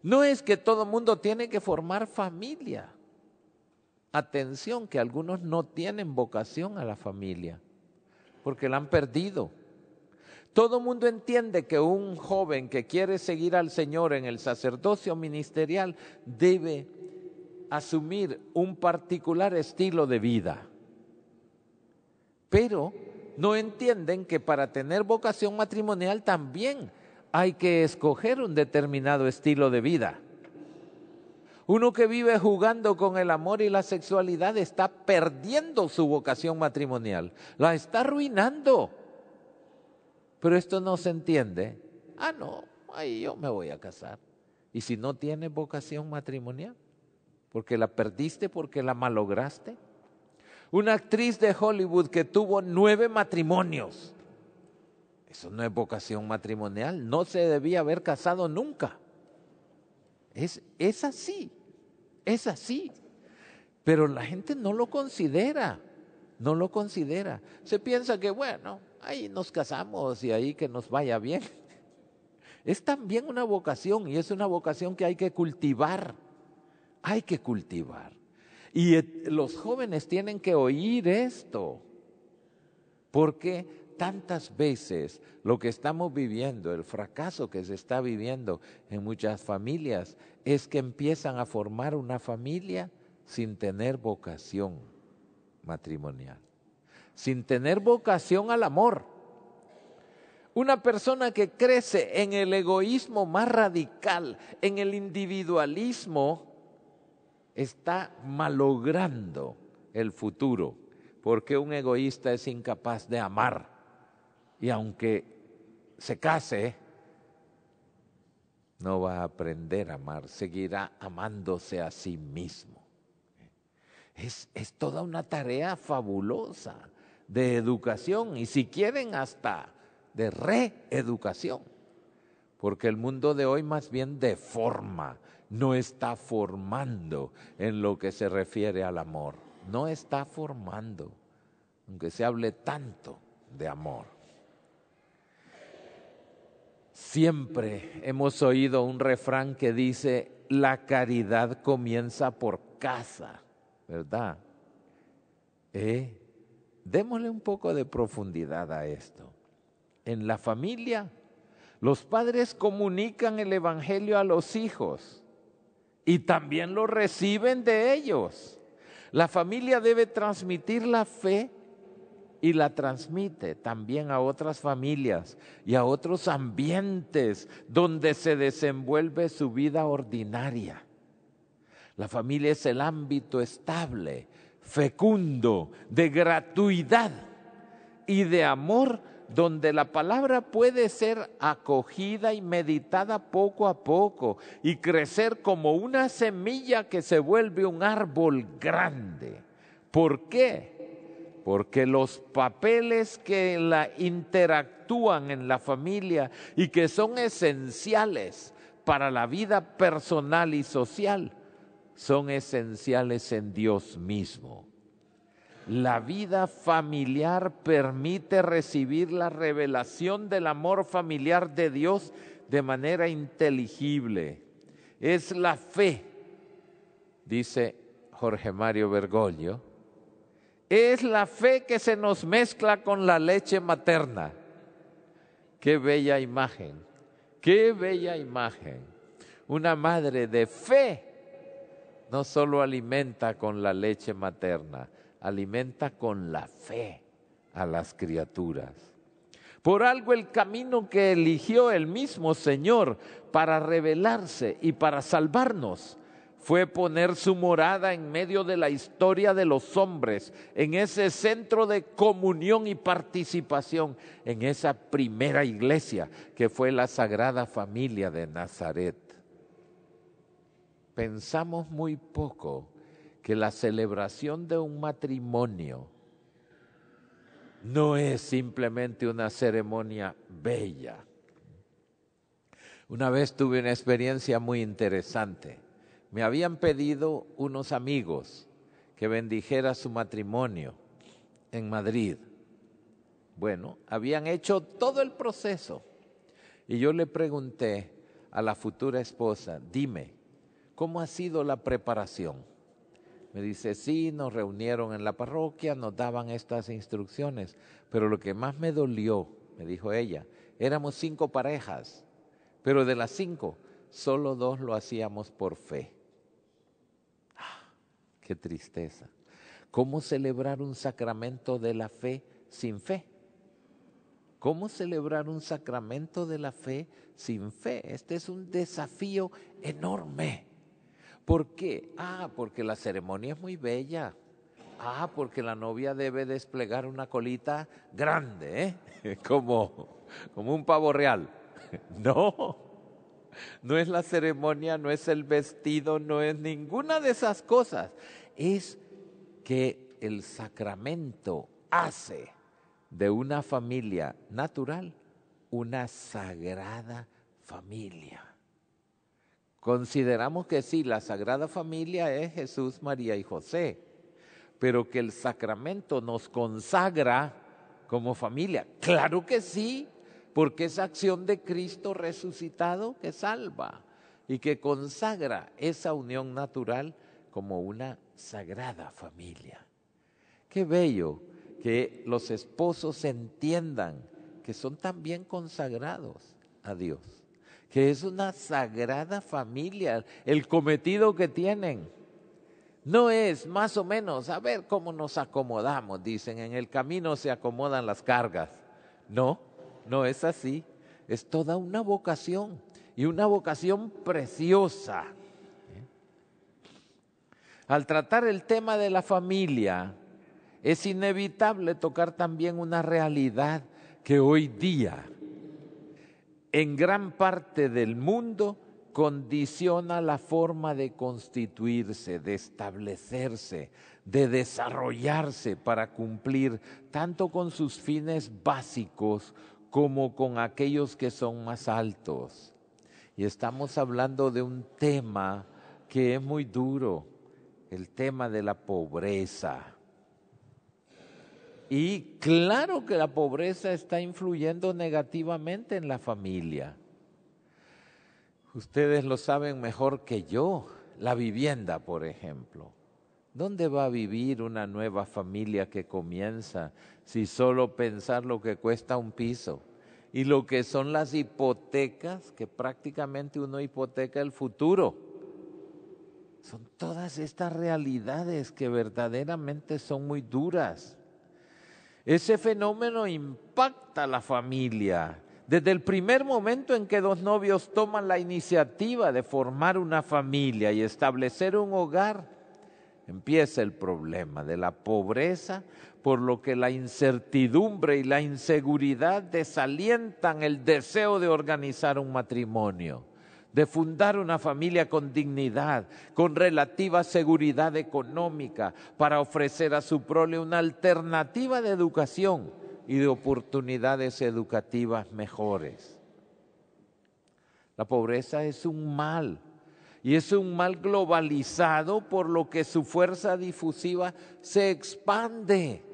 No es que todo mundo tiene que formar familia. Atención, que algunos no tienen vocación a la familia, porque la han perdido. Todo mundo entiende que un joven que quiere seguir al Señor en el sacerdocio ministerial debe asumir un particular estilo de vida. Pero no entienden que para tener vocación matrimonial también hay que escoger un determinado estilo de vida. Uno que vive jugando con el amor y la sexualidad está perdiendo su vocación matrimonial, la está arruinando. Pero esto no se entiende. No, ahí yo me voy a casar. ¿Y si no tienes vocación matrimonial? ¿Porque la perdiste, porque la malograste? Una actriz de Hollywood que tuvo 9 matrimonios. Eso no es vocación matrimonial, no se debía haber casado nunca. Es así. Pero la gente no lo considera. Se piensa que bueno, ahí nos casamos y ahí que nos vaya bien. Es también una vocación y es una vocación que hay que cultivar. Y los jóvenes tienen que oír esto, porque tantas veces lo que estamos viviendo, el fracaso que se está viviendo en muchas familias, es que empiezan a formar una familia sin tener vocación matrimonial, sin tener vocación al amor. Una persona que crece en el egoísmo más radical, en el individualismo, está malogrando el futuro, porque un egoísta es incapaz de amar. Y aunque se case, no va a aprender a amar, seguirá amándose a sí mismo. Es toda una tarea fabulosa de educación y si quieren hasta de reeducación, porque el mundo de hoy más bien deforma, no está formando en lo que se refiere al amor, no está formando, aunque se hable tanto de amor. Siempre hemos oído un refrán que dice, la caridad comienza por casa, ¿verdad? Démosle un poco de profundidad a esto. En la familia, Los padres comunican el Evangelio a los hijos y también lo reciben de ellos. La familia debe transmitir la fe y la transmite también a otras familias y a otros ambientes donde se desenvuelve su vida ordinaria. La familia es el ámbito estable, fecundo, de gratuidad y de amor, donde la palabra puede ser acogida y meditada poco a poco y crecer como una semilla que se vuelve un árbol grande. ¿Por qué? Porque los papeles que interactúan en la familia y que son esenciales para la vida personal y social, son esenciales en Dios mismo. La vida familiar permite recibir la revelación del amor familiar de Dios de manera inteligible. Es la fe, dice Jorge Mario Bergoglio, es la fe que se nos mezcla con la leche materna. Qué bella imagen, qué bella imagen. Una madre de fe no solo alimenta con la leche materna, alimenta con la fe a las criaturas. Por algo el camino que eligió el mismo Señor para revelarse y para salvarnos fue poner su morada en medio de la historia de los hombres, en ese centro de comunión y participación, en esa primera iglesia que fue la Sagrada Familia de Nazaret. Pensamos muy poco que la celebración de un matrimonio no es simplemente una ceremonia bella. Una vez tuve una experiencia muy interesante. Me habían pedido unos amigos que bendijera su matrimonio en Madrid. Bueno, habían hecho todo el proceso y yo le pregunté a la futura esposa, dime, ¿cómo ha sido la preparación? Me dice, sí, nos reunieron en la parroquia, nos daban estas instrucciones, pero lo que más me dolió, me dijo ella, éramos 5 parejas, pero de las 5, solo 2 lo hacíamos por fe. Qué tristeza. ¿Cómo celebrar un sacramento de la fe sin fe? ¿Cómo celebrar un sacramento de la fe sin fe? Este es un desafío enorme. ¿Por qué? Porque la ceremonia es muy bella. Porque la novia debe desplegar una colita grande, como un pavo real. No es la ceremonia, no es el vestido, no es ninguna de esas cosas. Es que el sacramento hace de una familia natural una sagrada familia. Consideramos que sí, la Sagrada Familia es Jesús, María y José, pero que el sacramento nos consagra como familia. Claro que sí, porque es acción de Cristo resucitado que salva y que consagra esa unión natural como una sagrada familia. Qué bello que los esposos entiendan que son también consagrados a Dios, que es una sagrada familia, el cometido que tienen. No es más o menos, a ver cómo nos acomodamos, dicen, en el camino se acomodan las cargas. No es así, es toda una vocación y una vocación preciosa. Al tratar el tema de la familia, es inevitable tocar también una realidad que hoy día en gran parte del mundo condiciona la forma de constituirse, de establecerse, de desarrollarse para cumplir tanto con sus fines básicos como con aquellos que son más altos. Y estamos hablando de un tema que es muy duro, el tema de la pobreza. Y claro que la pobreza está influyendo negativamente en la familia. Ustedes lo saben mejor que yo, la vivienda, por ejemplo. ¿Dónde va a vivir una nueva familia que comienza si solo pensar lo que cuesta un piso y lo que son las hipotecas, que prácticamente uno hipoteca el futuro. Son todas estas realidades que verdaderamente son muy duras. Ese fenómeno impacta a la familia. Desde el primer momento en que dos novios toman la iniciativa de formar una familia y establecer un hogar, empieza el problema de la pobreza, por lo que la incertidumbre y la inseguridad desalientan el deseo de organizar un matrimonio, de fundar una familia con dignidad, con relativa seguridad económica, para ofrecer a su prole una alternativa de educación y de oportunidades educativas mejores. La pobreza es un mal, y es un mal globalizado, por lo que su fuerza difusiva se expande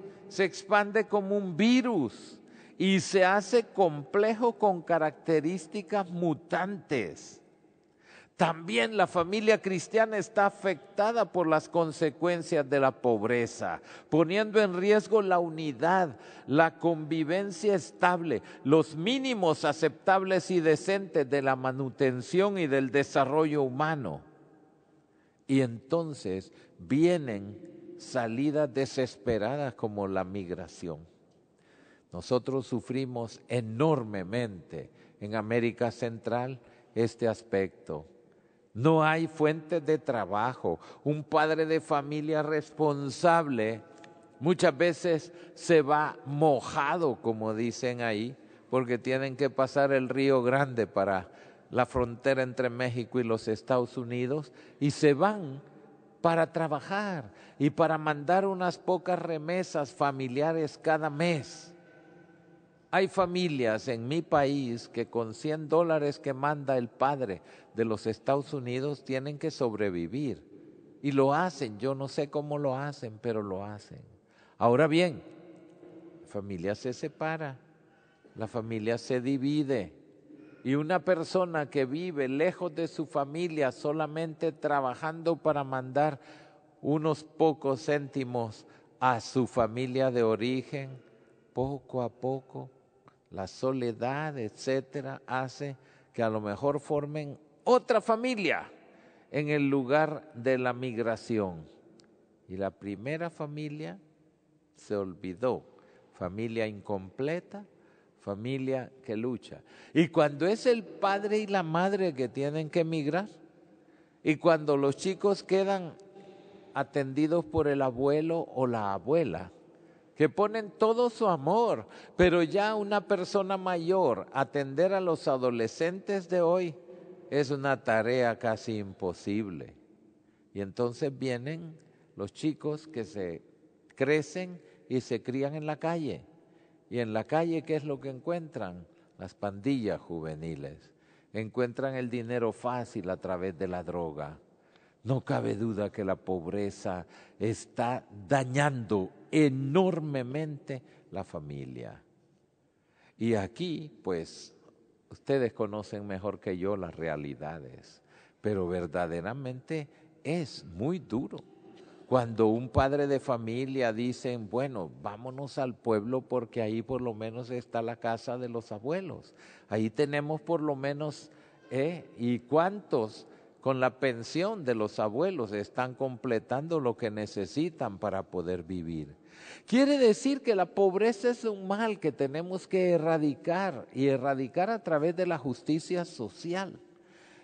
como un virus y se hace complejo con características mutantes. También la familia cristiana está afectada por las consecuencias de la pobreza, poniendo en riesgo la unidad, la convivencia estable, los mínimos aceptables y decentes de la manutención y del desarrollo humano. Y entonces vienen salidas desesperadas como la migración. Nosotros sufrimos enormemente en América Central este aspecto. No hay fuentes de trabajo. Un padre de familia responsable muchas veces se va mojado, como dicen ahí, porque tienen que pasar el Río Grande para la frontera entre México y los Estados Unidos, y se van para trabajar y para mandar unas pocas remesas familiares cada mes. Hay familias en mi país que con $100 que manda el padre de los Estados Unidos tienen que sobrevivir. Y lo hacen, yo no sé cómo lo hacen, pero lo hacen. Ahora bien, la familia se separa, la familia se divide. Y una persona que vive lejos de su familia, solamente trabajando para mandar unos pocos céntimos a su familia de origen, poco a poco, la soledad, etcétera, hace que a lo mejor formen otra familia en el lugar de la migración. Y la primera familia se olvidó, familia incompleta, familia que lucha. Y cuando es el padre y la madre que tienen que emigrar, y cuando los chicos quedan atendidos por el abuelo o la abuela, que ponen todo su amor, pero ya una persona mayor, atender a los adolescentes de hoy es una tarea casi imposible. Y entonces vienen los chicos que se crecen y se crían en la calle. Y en la calle, ¿qué es lo que encuentran? Las pandillas juveniles. Encuentran el dinero fácil a través de la droga. No cabe duda que la pobreza está dañando enormemente la familia. Y aquí, pues, ustedes conocen mejor que yo las realidades, pero verdaderamente es muy duro. Cuando un padre de familia dice, bueno, vámonos al pueblo porque ahí por lo menos está la casa de los abuelos. Ahí tenemos por lo menos, ¿y cuántos con la pensión de los abuelos están completando lo que necesitan para poder vivir? Quiere decir que la pobreza es un mal que tenemos que erradicar, y erradicar a través de la justicia social.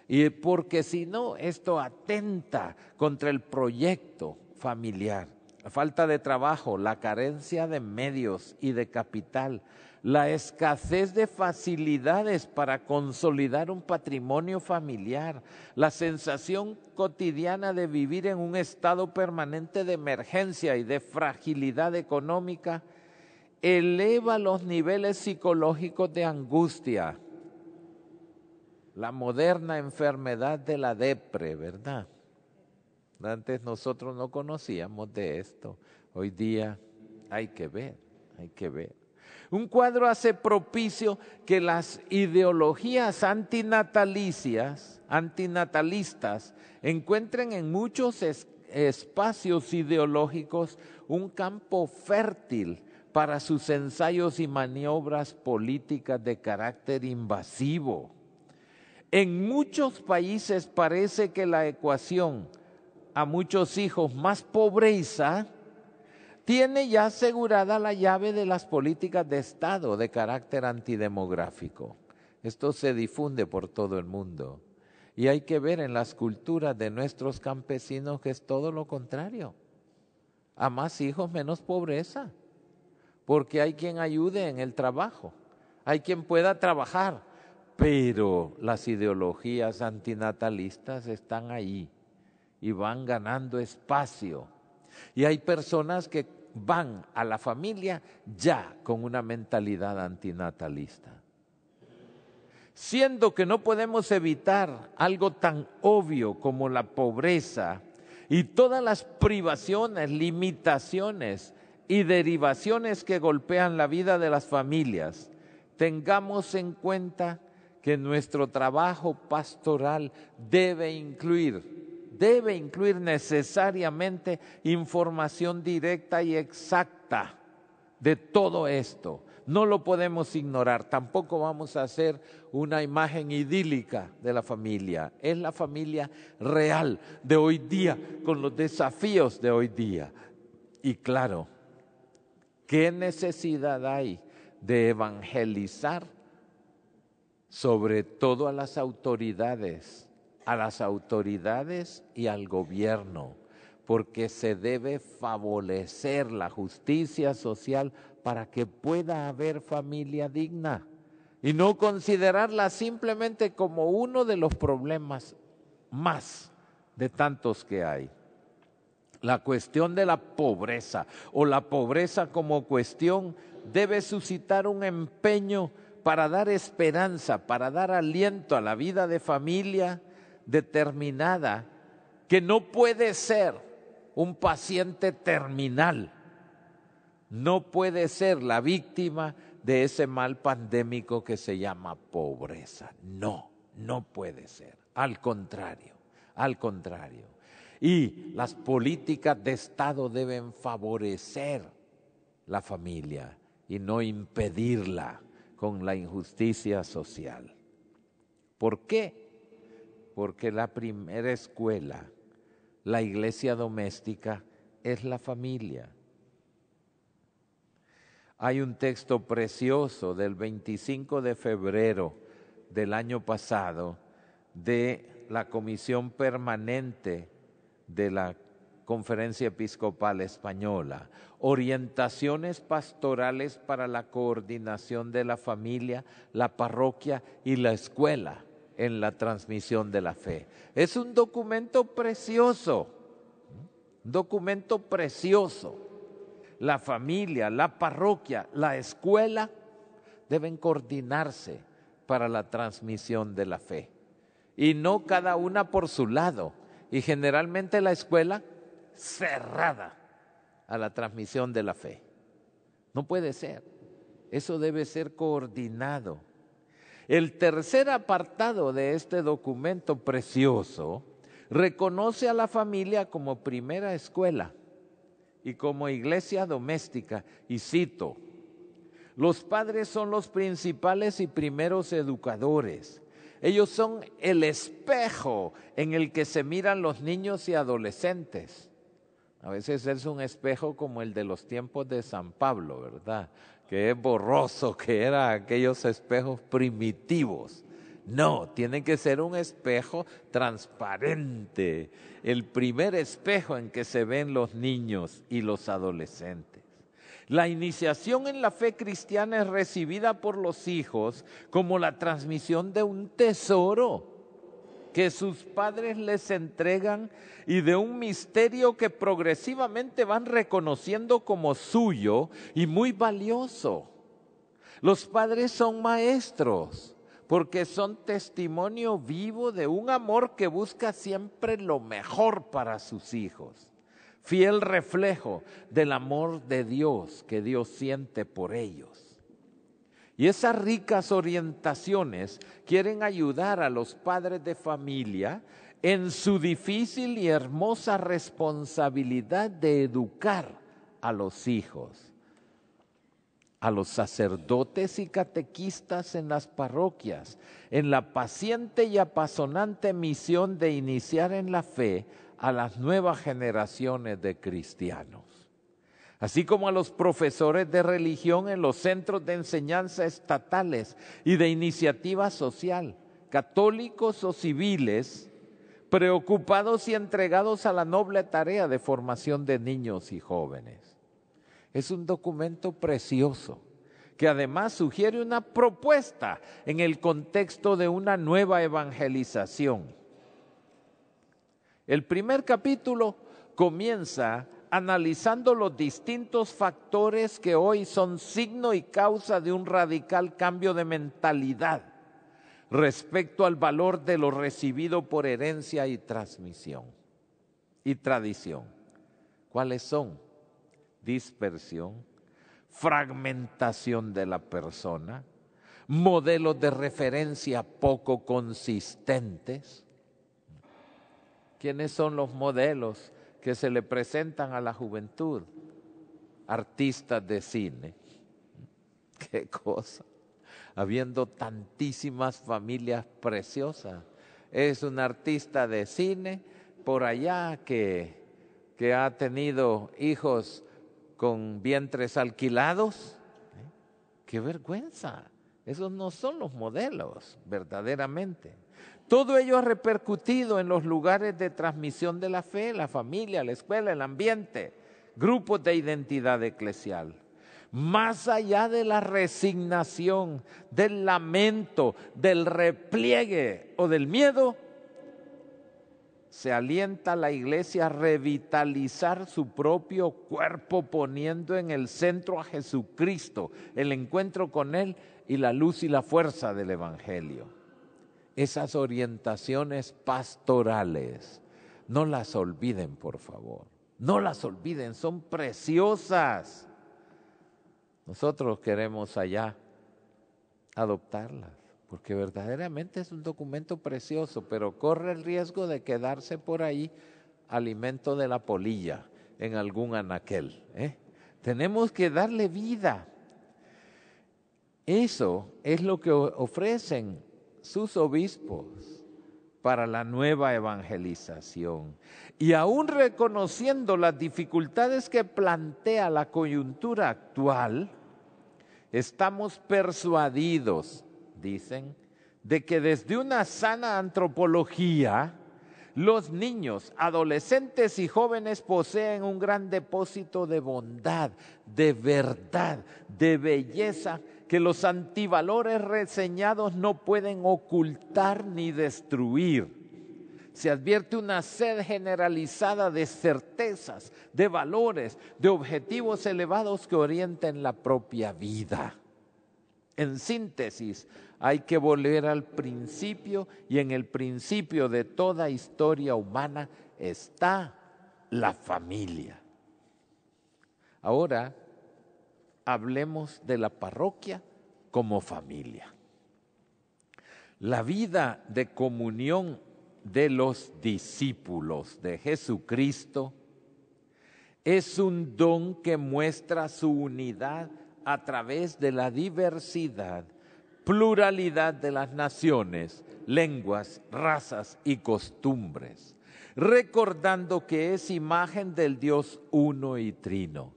Y porque si no, esto atenta contra el proyecto familiar. La falta de trabajo, la carencia de medios y de capital, la escasez de facilidades para consolidar un patrimonio familiar, la sensación cotidiana de vivir en un estado permanente de emergencia y de fragilidad económica, eleva los niveles psicológicos de angustia. La moderna enfermedad de la depre, ¿verdad? Antes nosotros no conocíamos de esto. Hoy día hay que ver. Un cuadro hace propicio que las ideologías antinatalistas encuentren en muchos espacios ideológicos un campo fértil para sus ensayos y maniobras políticas de carácter invasivo. En muchos países parece que la ecuación a muchos hijos más pobreza tiene ya asegurada la llave de las políticas de Estado de carácter antidemográfico. Esto se difunde por todo el mundo. Y hay que ver en las culturas de nuestros campesinos que es todo lo contrario. A más hijos, menos pobreza. Porque hay quien ayude en el trabajo, hay quien pueda trabajar, pero las ideologías antinatalistas están ahí y van ganando espacio. Y hay personas que van a la familia ya con una mentalidad antinatalista. Siendo que no podemos evitar algo tan obvio como la pobreza y todas las privaciones, limitaciones y derivaciones que golpean la vida de las familias, tengamos en cuenta que nuestro trabajo pastoral debe incluir necesariamente información directa y exacta de todo esto. No lo podemos ignorar, tampoco vamos a hacer una imagen idílica de la familia. Es la familia real de hoy día, con los desafíos de hoy día. Y claro, ¿qué necesidad hay de evangelizar? Sobre todo a las autoridades y al gobierno, porque se debe favorecer la justicia social para que pueda haber familia digna y no considerarla simplemente como uno de los problemas más de tantos que hay. La cuestión de la pobreza o la pobreza como cuestión debe suscitar un empeño para dar esperanza, para dar aliento a la vida de familia determinada, que no puede ser un paciente terminal, no puede ser la víctima de ese mal pandémico que se llama pobreza. No puede ser, al contrario. Y las políticas de Estado deben favorecer la familia y no impedirla con la injusticia social. ¿Por qué? Porque la primera escuela, la iglesia doméstica, es la familia. Hay un texto precioso del 25 de febrero del año pasado de la Comisión Permanente de la Conferencia Episcopal Española, orientaciones pastorales para la coordinación de la familia, la parroquia y la escuela en la transmisión de la fe. Es un documento precioso, La familia, la parroquia, la escuela deben coordinarse para la transmisión de la fe y no cada una por su lado. Y generalmente la escuela cerrada a la transmisión de la fe. No puede ser. Eso debe ser coordinado. El tercer apartado de este documento precioso reconoce a la familia como primera escuela y como iglesia doméstica. Y cito: los padres son los principales y primeros educadores. Ellos son el espejo en el que se miran los niños y adolescentes. A veces es un espejo como el de los tiempos de San Pablo, ¿verdad? Que es borroso, que eran aquellos espejos primitivos. No, tiene que ser un espejo transparente, el primer espejo en que se ven los niños y los adolescentes. La iniciación en la fe cristiana es recibida por los hijos como la transmisión de un tesoro que sus padres les entregan y de un misterio que progresivamente van reconociendo como suyo y muy valioso. Los padres son maestros porque son testimonio vivo de un amor que busca siempre lo mejor para sus hijos. Fiel reflejo del amor de Dios que Dios siente por ellos. Y esas ricas orientaciones quieren ayudar a los padres de familia en su difícil y hermosa responsabilidad de educar a los hijos. a los sacerdotes y catequistas en las parroquias, en la paciente y apasionante misión de iniciar en la fe a las nuevas generaciones de cristianos, así como a los profesores de religión en los centros de enseñanza estatales y de iniciativa social, católicos o civiles, preocupados y entregados a la noble tarea de formación de niños y jóvenes. Es un documento precioso que además sugiere una propuesta en el contexto de una nueva evangelización. El primer capítulo comienza analizando los distintos factores que hoy son signo y causa de un radical cambio de mentalidad respecto al valor de lo recibido por herencia y transmisión y tradición. ¿Cuáles son? Dispersión, fragmentación de la persona, modelos de referencia poco consistentes. ¿Quiénes son los modelos que se le presentan a la juventud? Artistas de cine. ¡Qué cosa! Habiendo tantísimas familias preciosas. Es un artista de cine por allá que ha tenido hijos con vientres alquilados. ¡Qué vergüenza! Esos no son los modelos, verdaderamente. Todo ello ha repercutido en los lugares de transmisión de la fe, la familia, la escuela, el ambiente, grupos de identidad eclesial. Más allá de la resignación, del lamento, del repliegue o del miedo, se alienta a la iglesia a revitalizar su propio cuerpo poniendo en el centro a Jesucristo, el encuentro con Él y la luz y la fuerza del Evangelio. Esas orientaciones pastorales, no las olviden, por favor. No las olviden, son preciosas. Nosotros queremos allá adoptarlas, porque verdaderamente es un documento precioso, pero corre el riesgo de quedarse por ahí alimento de la polilla en algún anaquel. Tenemos que darle vida. Eso es lo que ofrecen sus obispos para la nueva evangelización. Y aún reconociendo las dificultades que plantea la coyuntura actual, estamos persuadidos, dicen, de que desde una sana antropología, los niños, adolescentes y jóvenes poseen un gran depósito de bondad, de verdad, de belleza, que los antivalores reseñados no pueden ocultar ni destruir. Se advierte una sed generalizada de certezas, de valores, de objetivos elevados que orienten la propia vida. En síntesis, hay que volver al principio, y en el principio de toda historia humana está la familia. Ahora, hablemos de la parroquia como familia. La vida de comunión de los discípulos de Jesucristo es un don que muestra su unidad a través de la diversidad, pluralidad de las naciones, lenguas, razas y costumbres, recordando que es imagen del Dios uno y trino.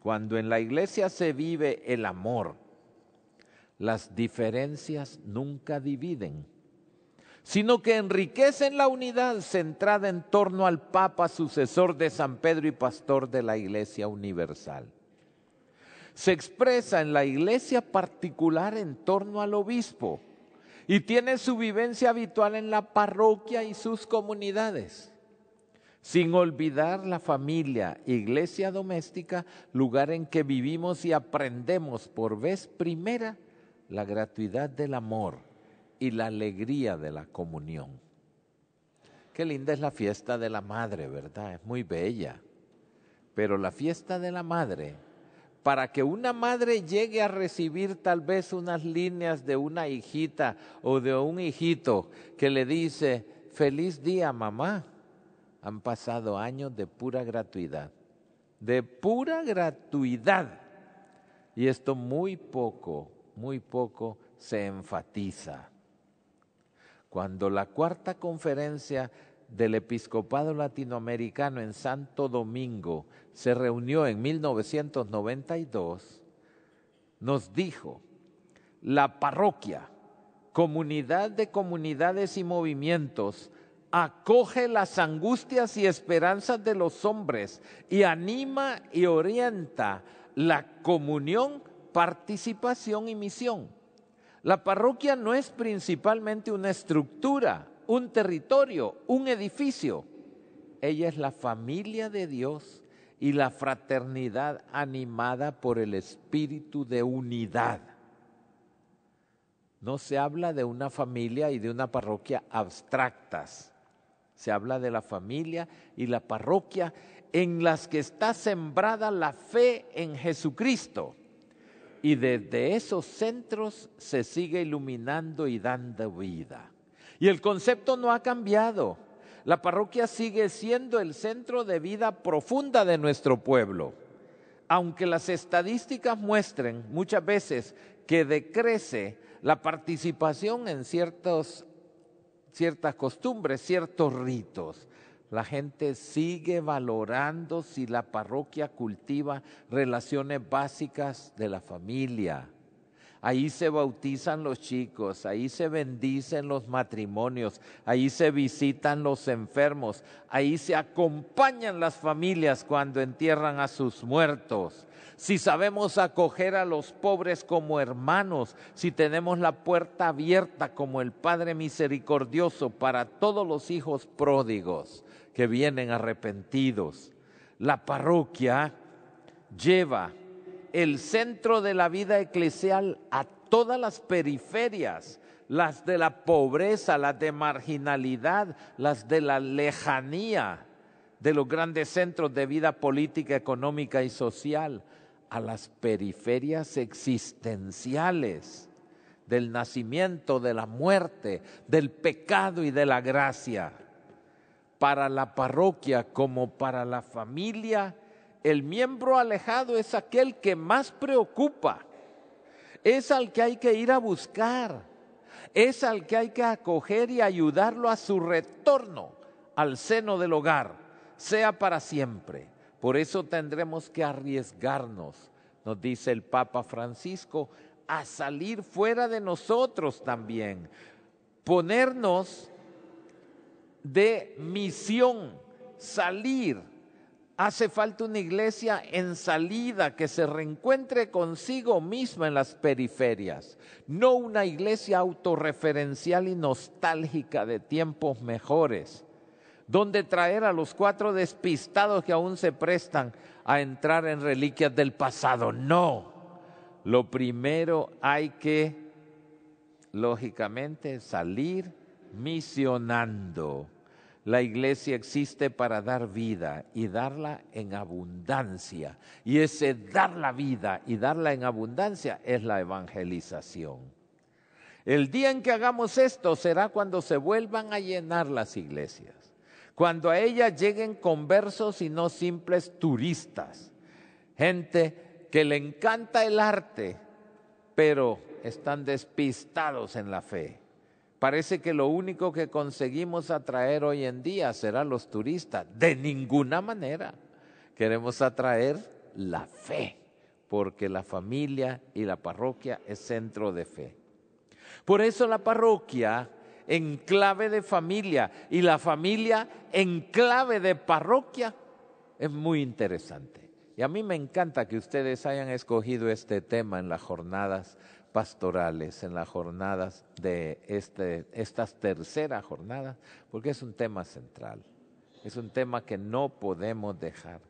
Cuando en la iglesia se vive el amor, las diferencias nunca dividen, sino que enriquecen la unidad centrada en torno al Papa, sucesor de San Pedro y pastor de la Iglesia Universal. Se expresa en la iglesia particular en torno al obispo y tiene su vivencia habitual en la parroquia y sus comunidades, sin olvidar la familia, iglesia doméstica, lugar en que vivimos y aprendemos por vez primera la gratuidad del amor y la alegría de la comunión. Qué linda es la fiesta de la madre, ¿verdad? Es muy bella. Pero la fiesta de la madre, para que una madre llegue a recibir tal vez unas líneas de una hijita o de un hijito que le dice, feliz día mamá, han pasado años de pura gratuidad. De pura gratuidad. Y esto muy poco se enfatiza. Cuando la Cuarta Conferencia del Episcopado Latinoamericano en Santo Domingo se reunió en 1992, nos dijo: la parroquia, comunidad de comunidades y movimientos, acoge las angustias y esperanzas de los hombres y anima y orienta la comunión, participación y misión. La parroquia no es principalmente una estructura, un territorio, un edificio. Ella es la familia de Dios y la fraternidad animada por el espíritu de unidad. No se habla de una familia y de una parroquia abstractas. Se habla de la familia y la parroquia en las que está sembrada la fe en Jesucristo. Y desde esos centros se sigue iluminando y dando vida. Y el concepto no ha cambiado. La parroquia sigue siendo el centro de vida profunda de nuestro pueblo. Aunque las estadísticas muestren muchas veces que decrece la participación en ciertas costumbres, ciertos ritos, la gente sigue valorando si la parroquia cultiva relaciones básicas de la familia. Ahí se bautizan los chicos, ahí se bendicen los matrimonios, ahí se visitan los enfermos, ahí se acompañan las familias cuando entierran a sus muertos. Si sabemos acoger a los pobres como hermanos, si tenemos la puerta abierta como el Padre misericordioso para todos los hijos pródigos que vienen arrepentidos. La parroquia lleva el centro de la vida eclesial a todas las periferias, las de la pobreza, las de marginalidad, las de la lejanía de los grandes centros de vida política, económica y social, a las periferias existenciales del nacimiento, de la muerte, del pecado y de la gracia. Para la parroquia como para la familia, el miembro alejado es aquel que más preocupa, es al que hay que ir a buscar, es al que hay que acoger y ayudarlo a su retorno al seno del hogar, sea para siempre. Por eso tendremos que arriesgarnos, nos dice el Papa Francisco, a salir fuera de nosotros también, ponernos de misión, salir. Hace falta una iglesia en salida que se reencuentre consigo misma en las periferias, no una iglesia autorreferencial y nostálgica de tiempos mejores, donde traer a los 4 despistados que aún se prestan a entrar en reliquias del pasado. No, lo primero hay que, lógicamente, salir misionando. La iglesia existe para dar vida y darla en abundancia. Y ese dar la vida y darla en abundancia es la evangelización. El día en que hagamos esto será cuando se vuelvan a llenar las iglesias. Cuando a ellas lleguen conversos y no simples turistas. Gente que le encanta el arte, pero están despistados en la fe. Parece que lo único que conseguimos atraer hoy en día serán los turistas. De ninguna manera. Queremos atraer la fe, porque la familia y la parroquia es centro de fe. Por eso la parroquia en clave de familia y la familia en clave de parroquia es muy interesante. Y a mí me encanta que ustedes hayan escogido este tema en las jornadas pastorales, en las jornadas de estas terceras jornadas, porque es un tema central, es un tema que no podemos dejar.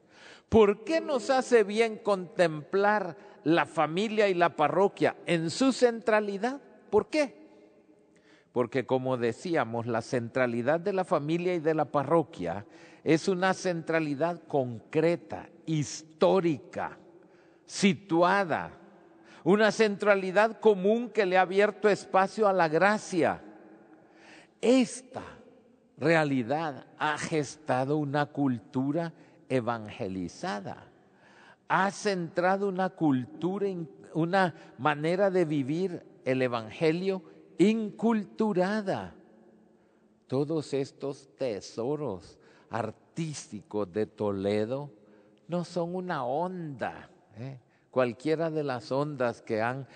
¿Por qué nos hace bien contemplar la familia y la parroquia en su centralidad? ¿Por qué? Porque como decíamos, la centralidad de la familia y de la parroquia es una centralidad concreta, histórica, situada, una centralidad común que le ha abierto espacio a la gracia. Esta realidad ha gestado una cultura evangelizada, ha centrado una cultura una manera de vivir el Evangelio inculturada. Todos estos tesoros artísticos de Toledo no son una onda, cualquiera de las ondas que han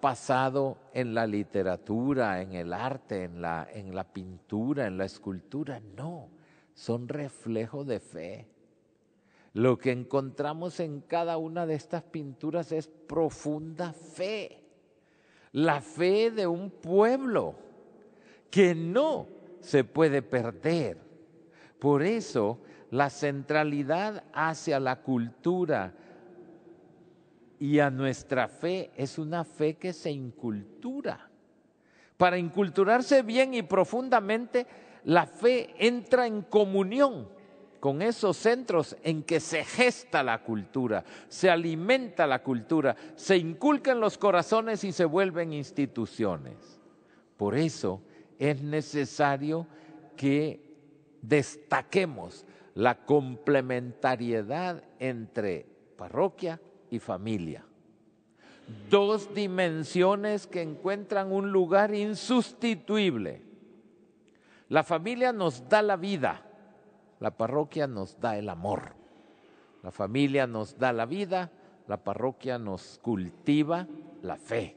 pasado en la literatura, en el arte, en la pintura, en la escultura, no, son reflejo de fe. Lo que encontramos en cada una de estas pinturas es profunda fe, la fe de un pueblo que no se puede perder. Por eso la centralidad hacia la cultura y a nuestra fe es una fe que se incultura. Para inculturarse bien y profundamente, la fe entra en comunión con esos centros en que se gesta la cultura, se alimenta la cultura, se inculca en los corazones y se vuelven instituciones. Por eso es necesario que destaquemos la complementariedad entre parroquia y familia. Dos dimensiones que encuentran un lugar insustituible. La familia nos da la vida, la parroquia nos da el amor. La familia nos da la vida, la parroquia nos cultiva la fe.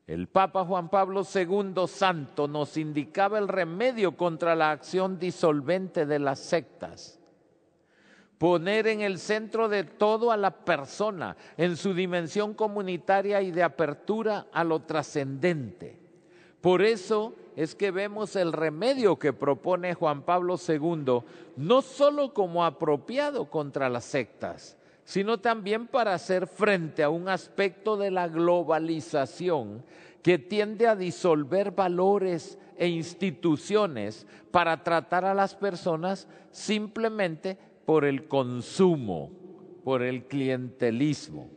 El Papa Juan Pablo II Santo nos indicaba el remedio contra la acción disolvente de las sectas. Poner en el centro de todo a la persona, en su dimensión comunitaria y de apertura a lo trascendente. Por eso es que vemos el remedio que propone Juan Pablo II, no solo como apropiado contra las sectas, sino también para hacer frente a un aspecto de la globalización que tiende a disolver valores e instituciones para tratar a las personas simplemente por el consumo, por el clientelismo.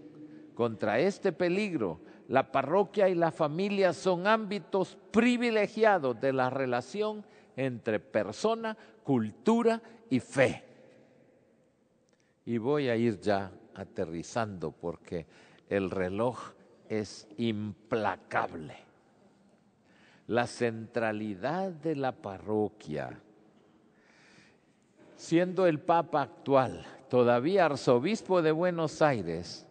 Contra este peligro, la parroquia y la familia son ámbitos privilegiados de la relación entre persona, cultura y fe. Y voy a ir ya aterrizando porque el reloj es implacable. La centralidad de la parroquia, siendo el Papa actual, todavía arzobispo de Buenos Aires,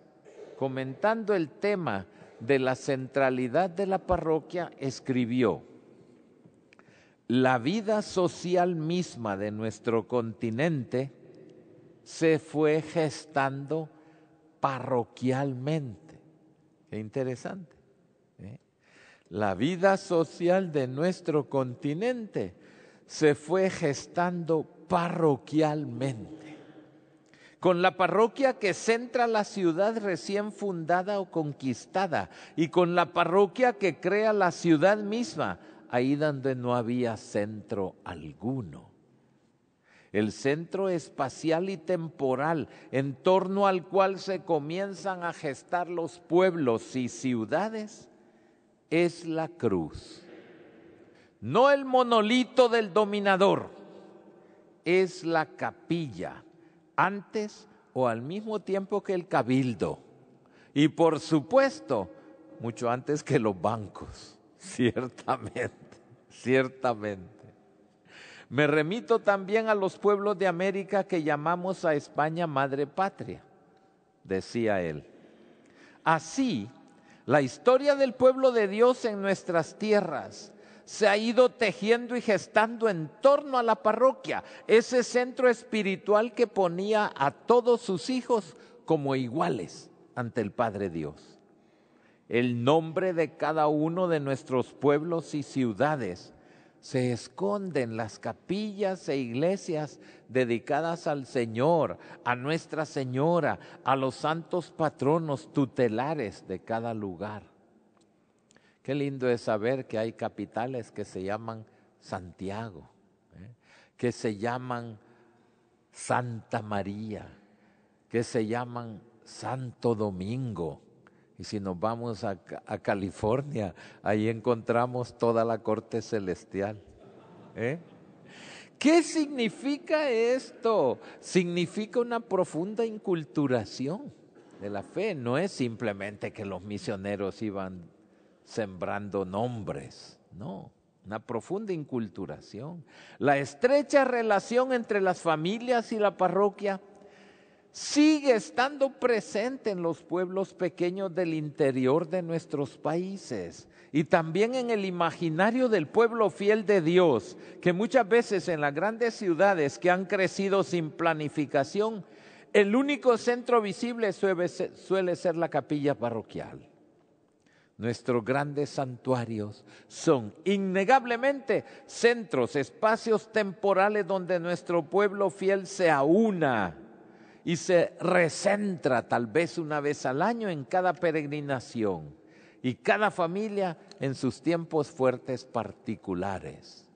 comentando el tema de la centralidad de la parroquia, escribió: la vida social misma de nuestro continente se fue gestando parroquialmente. Qué interesante, ¿eh? La vida social de nuestro continente se fue gestando parroquialmente. Con la parroquia que centra la ciudad recién fundada o conquistada, y con la parroquia que crea la ciudad misma, ahí donde no había centro alguno. El centro espacial y temporal en torno al cual se comienzan a gestar los pueblos y ciudades es la cruz. No el monolito del dominador, es la capilla, antes o al mismo tiempo que el cabildo. Y por supuesto, mucho antes que los bancos, ciertamente. Me remito también a los pueblos de América que llamamos a España madre patria, decía él. Así, la historia del pueblo de Dios en nuestras tierras se ha ido tejiendo y gestando en torno a la parroquia, ese centro espiritual que ponía a todos sus hijos como iguales ante el Padre Dios. El nombre de cada uno de nuestros pueblos y ciudades se esconde en las capillas e iglesias dedicadas al Señor, a Nuestra Señora, a los santos patronos tutelares de cada lugar. Qué lindo es saber que hay capitales que se llaman Santiago, que se llaman Santa María, que se llaman Santo Domingo. Y si nos vamos a California, ahí encontramos toda la corte celestial. ¿Qué significa esto? Significa una profunda inculturación, de la fe no es simplemente que los misioneros iban sembrando nombres, no, una profunda inculturación. La estrecha relación entre las familias y la parroquia sigue estando presente en los pueblos pequeños del interior de nuestros países y también en el imaginario del pueblo fiel de Dios, que muchas veces en las grandes ciudades que han crecido sin planificación, el único centro visible suele ser la capilla parroquial. Nuestros grandes santuarios son innegablemente centros, espacios temporales donde nuestro pueblo fiel se aúna y se recentra tal vez una vez al año en cada peregrinación y cada familia en sus tiempos fuertes particulares.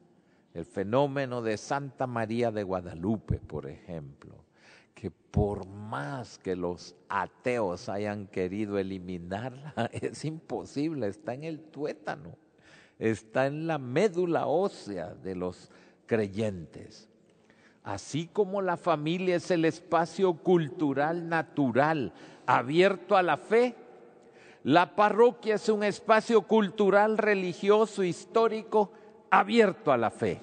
El fenómeno de Santa María de Guadalupe, por ejemplo, que por más que los ateos hayan querido eliminarla, es imposible, está en el tuétano, está en la médula ósea de los creyentes. Así como la familia es el espacio cultural natural abierto a la fe, la parroquia es un espacio cultural, religioso, histórico, abierto a la fe.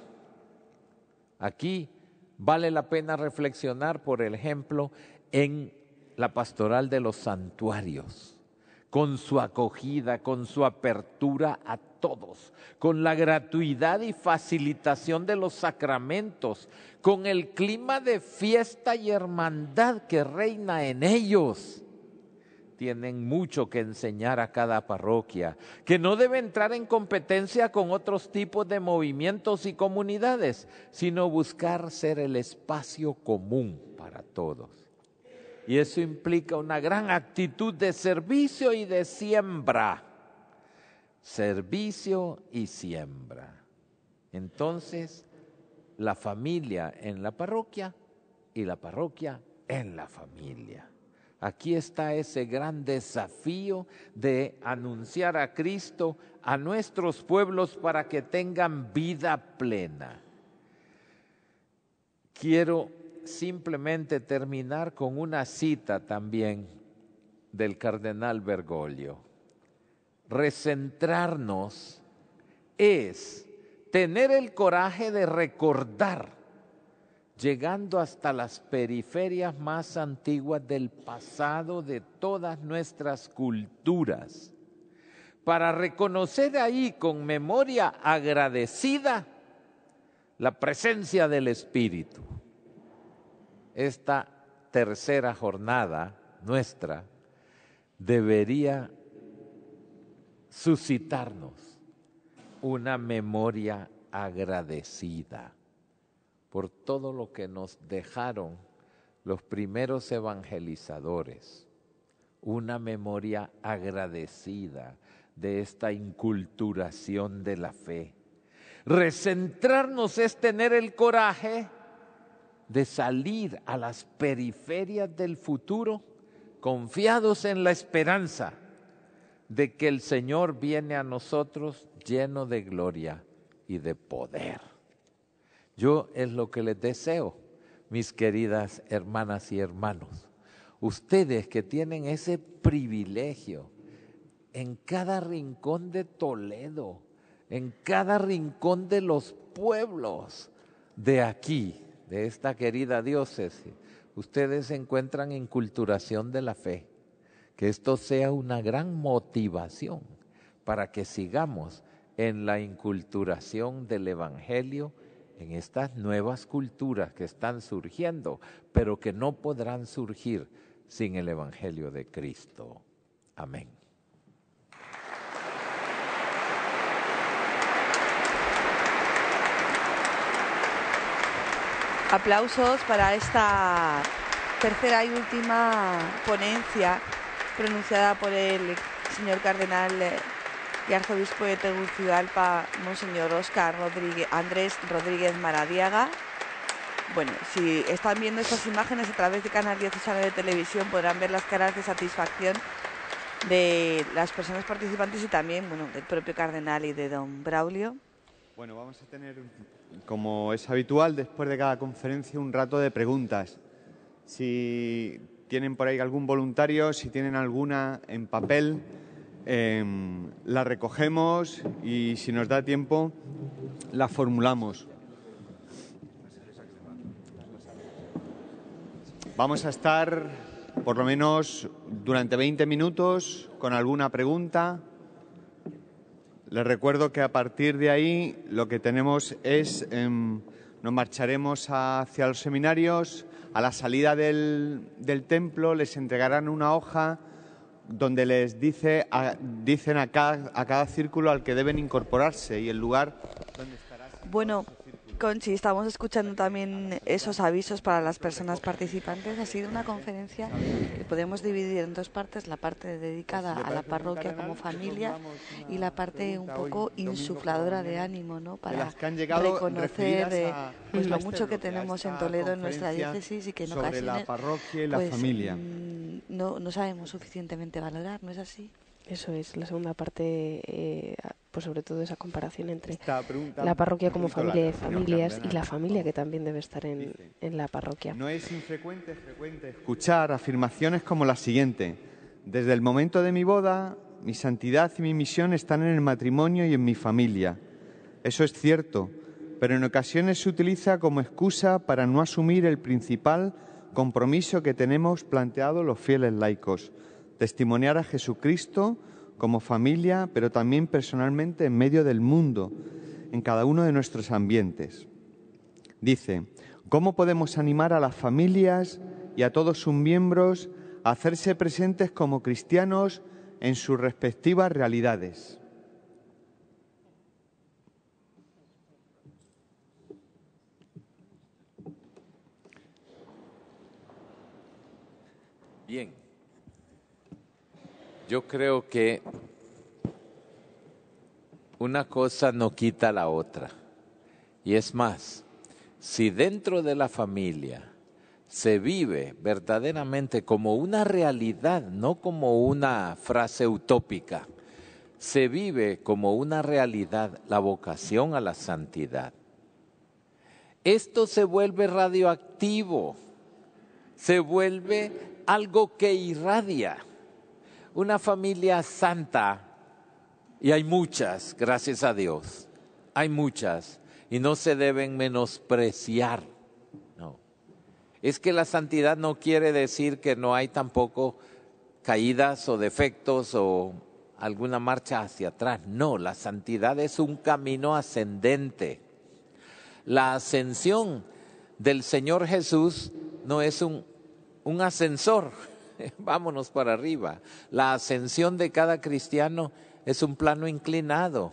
Aquí vale la pena reflexionar, por ejemplo, en la pastoral de los santuarios, con su acogida, con su apertura a todos, con la gratuidad y facilitación de los sacramentos, con el clima de fiesta y hermandad que reina en ellos. Tienen mucho que enseñar a cada parroquia, que no debe entrar en competencia con otros tipos de movimientos y comunidades, sino buscar ser el espacio común para todos. Y eso implica una gran actitud de servicio y de siembra. Servicio y siembra. Entonces, la familia en la parroquia y la parroquia en la familia. Aquí está ese gran desafío de anunciar a Cristo a nuestros pueblos para que tengan vida plena. Quiero simplemente terminar con una cita también del cardenal Bergoglio. Recentrarnos es tener el coraje de recordar, llegando hasta las periferias más antiguas del pasado de todas nuestras culturas, para reconocer ahí con memoria agradecida la presencia del Espíritu. Esta tercera jornada nuestra debería suscitarnos una memoria agradecida por todo lo que nos dejaron los primeros evangelizadores, una memoria agradecida de esta inculturación de la fe. Recentrarnos es tener el coraje de salir a las periferias del futuro, confiados en la esperanza de que el Señor viene a nosotros lleno de gloria y de poder. Yo es lo que les deseo, mis queridas hermanas y hermanos. Ustedes que tienen ese privilegio en cada rincón de Toledo, en cada rincón de los pueblos de aquí, de esta querida diócesis, ustedes se encuentran en inculturación de la fe. Que esto sea una gran motivación para que sigamos en la inculturación del Evangelio en estas nuevas culturas que están surgiendo, pero que no podrán surgir sin el Evangelio de Cristo. Amén. Aplausos para esta tercera y última ponencia pronunciada por el señor cardenal y arzobispo de Tegucigalpa, monseñor Andrés Rodríguez Maradiaga. Bueno, si están viendo estas imágenes a través de Canal Diocesano de Televisión podrán ver las caras de satisfacción de las personas participantes y también, bueno, del propio cardenal y de don Braulio. Bueno, vamos a tener, como es habitual, después de cada conferencia un rato de preguntas. Si tienen por ahí algún voluntario, si tienen alguna en papel, la recogemos y si nos da tiempo la formulamos. Vamos a estar por lo menos durante 20 minutos con alguna pregunta. Les recuerdo que a partir de ahí lo que tenemos es, nos marcharemos hacia los seminarios. A la salida del templo les entregarán una hoja donde les dicen a cada círculo al que deben incorporarse y el lugar donde estará. Bueno, Conchi, estamos escuchando también esos avisos para las personas participantes. Ha sido una conferencia que podemos dividir en dos partes, la parte dedicada a la parroquia como familia y la parte un poco insufladora de ánimo, ¿no? Para reconocer pues lo mucho que tenemos en Toledo, en nuestra diócesis, y que en ocasiones la parroquia y la familia no sabemos suficientemente valorar, ¿no es así? Eso es, la segunda parte, pues sobre todo esa comparación entre la parroquia como familia de familias y la familia que también debe estar en la parroquia. No es frecuente escuchar afirmaciones como la siguiente: desde el momento de mi boda, mi santidad y mi misión están en el matrimonio y en mi familia. Eso es cierto, pero en ocasiones se utiliza como excusa para no asumir el principal compromiso que tenemos planteado los fieles laicos: testimoniar a Jesucristo como familia, pero también personalmente en medio del mundo, en cada uno de nuestros ambientes. Dice: ¿cómo podemos animar a las familias y a todos sus miembros a hacerse presentes como cristianos en sus respectivas realidades? Bien. Yo creo que una cosa no quita la otra. Y es más, si dentro de la familia se vive verdaderamente como una realidad, no como una frase utópica, se vive como una realidad la vocación a la santidad, esto se vuelve radioactivo, se vuelve algo que irradia. Una familia santa, y hay muchas, gracias a Dios, hay muchas, y no se deben menospreciar. No. Es que la santidad no quiere decir que no hay tampoco caídas o defectos o alguna marcha hacia atrás. No, la santidad es un camino ascendente. La ascensión del Señor Jesús no es un ascensor. Vámonos para arriba. La ascensión de cada cristiano es un plano inclinado.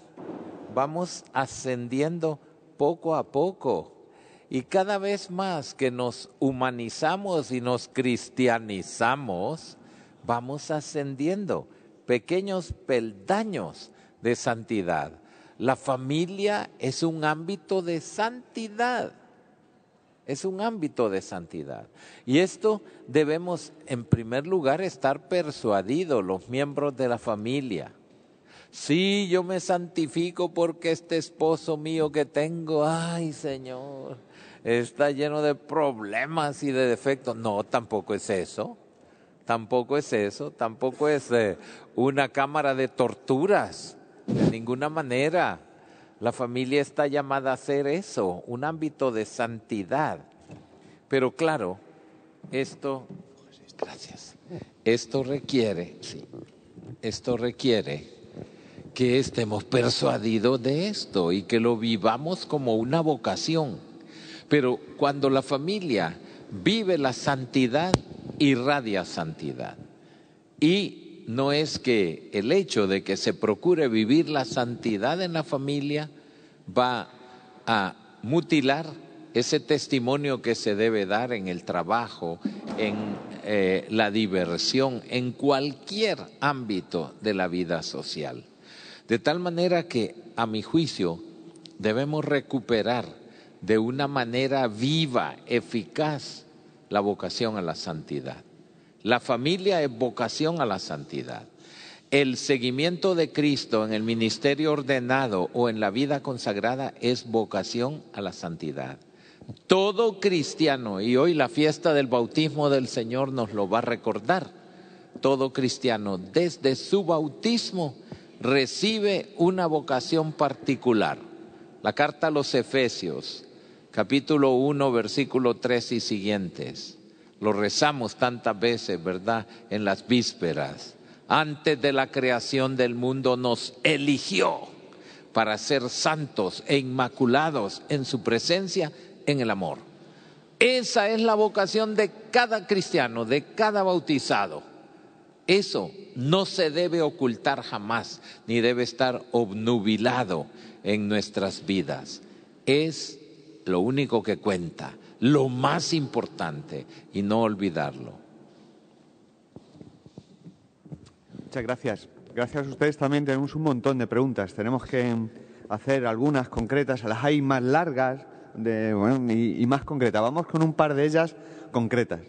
Vamos ascendiendo poco a poco. Y cada vez más que nos humanizamos y nos cristianizamos, vamos ascendiendo pequeños peldaños de santidad. La familia es un ámbito de santidad. Es un ámbito de santidad. Y esto debemos, en primer lugar, estar persuadidos los miembros de la familia. Sí, yo me santifico porque este esposo mío que tengo, ay Señor, está lleno de problemas y de defectos. No, tampoco es eso. Tampoco es eso. Tampoco es una cámara de torturas. De ninguna manera. La familia está llamada a ser eso, un ámbito de santidad. Pero claro, esto requiere que estemos persuadidos de esto y que lo vivamos como una vocación. Pero cuando la familia vive la santidad, irradia santidad. Y no es que el hecho de que se procure vivir la santidad en la familia va a mutilar ese testimonio que se debe dar en el trabajo, en la diversión, en cualquier ámbito de la vida social. De tal manera que, a mi juicio, debemos recuperar de una manera viva, eficaz, la vocación a la santidad. La familia es vocación a la santidad. El seguimiento de Cristo en el ministerio ordenado o en la vida consagrada es vocación a la santidad. Todo cristiano, y hoy la fiesta del bautismo del Señor nos lo va a recordar, todo cristiano desde su bautismo recibe una vocación particular. La carta a los Efesios, capítulo 1, versículo 3 y siguientes. Lo rezamos tantas veces, ¿verdad?, en las vísperas. Antes de la creación del mundo nos eligió para ser santos e inmaculados en su presencia en el amor. Esa es la vocación de cada cristiano, de cada bautizado. Eso no se debe ocultar jamás, ni debe estar obnubilado en nuestras vidas. Es lo único que cuenta, lo más importante, y no olvidarlo. Muchas gracias. Gracias a ustedes también tenemos un montón de preguntas. Tenemos que hacer algunas concretas, las hay más largas y más concretas. Vamos con un par de ellas concretas.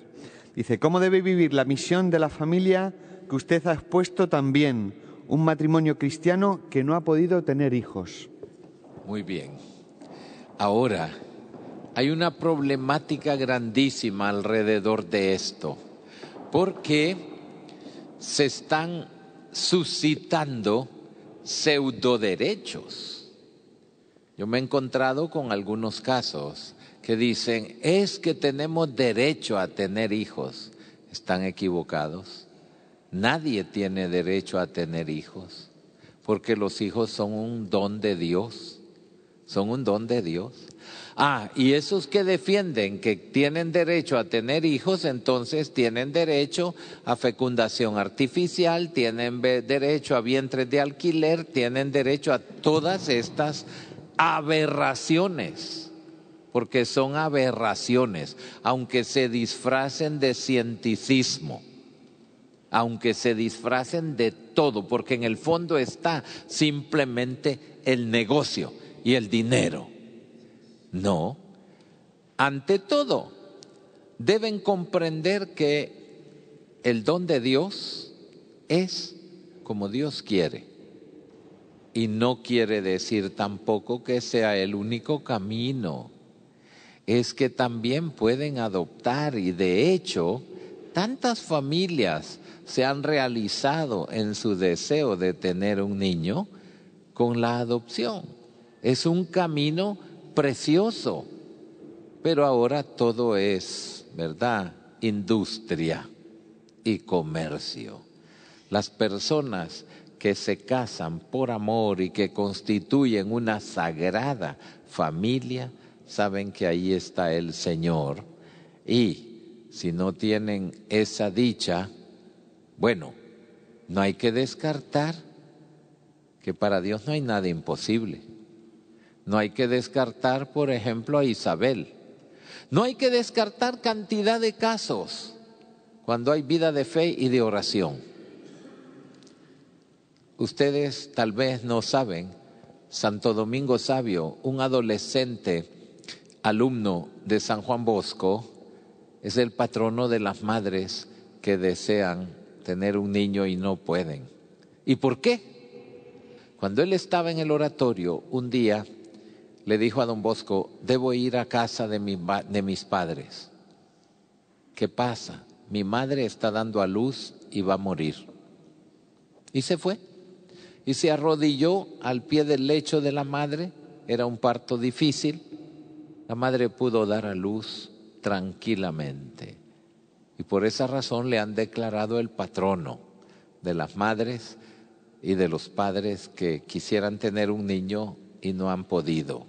Dice, ¿cómo debe vivir la misión de la familia que usted ha expuesto también? Un matrimonio cristiano que no ha podido tener hijos. Muy bien. Ahora, hay una problemática grandísima alrededor de esto, porque se están suscitando pseudoderechos. Yo me he encontrado con algunos casos que dicen, es que tenemos derecho a tener hijos. Están equivocados. Nadie tiene derecho a tener hijos, porque los hijos son un don de Dios. Son un don de Dios. Y esos que defienden que tienen derecho a tener hijos, entonces tienen derecho a fecundación artificial, tienen derecho a vientres de alquiler, tienen derecho a todas estas aberraciones, porque son aberraciones, aunque se disfracen de cienticismo, aunque se disfracen de todo, porque en el fondo está simplemente el negocio y el dinero. No, ante todo, deben comprender que el don de Dios es como Dios quiere. Y no quiere decir tampoco que sea el único camino. Es que también pueden adoptar, y de hecho, tantas familias se han realizado en su deseo de tener un niño con la adopción. Es un camino precioso, pero ahora todo es, ¿verdad?, industria y comercio. Las personas que se casan por amor y que constituyen una sagrada familia, saben que ahí está el Señor, y si no tienen esa dicha, bueno, no hay que descartar que para Dios no hay nada imposible. No hay que descartar, por ejemplo, a Isabel. No hay que descartar cantidad de casos cuando hay vida de fe y de oración. Ustedes tal vez no saben, Santo Domingo Sabio, un adolescente alumno de San Juan Bosco, es el patrono de las madres que desean tener un niño y no pueden. ¿Y por qué? Cuando él estaba en el oratorio, un día le dijo a don Bosco, debo ir a casa de mis padres. ¿Qué pasa? Mi madre está dando a luz y va a morir. Y se fue. Y se arrodilló al pie del lecho de la madre. Era un parto difícil. La madre pudo dar a luz tranquilamente. Y por esa razón le han declarado el patrono de las madres y de los padres que quisieran tener un niño y no han podido.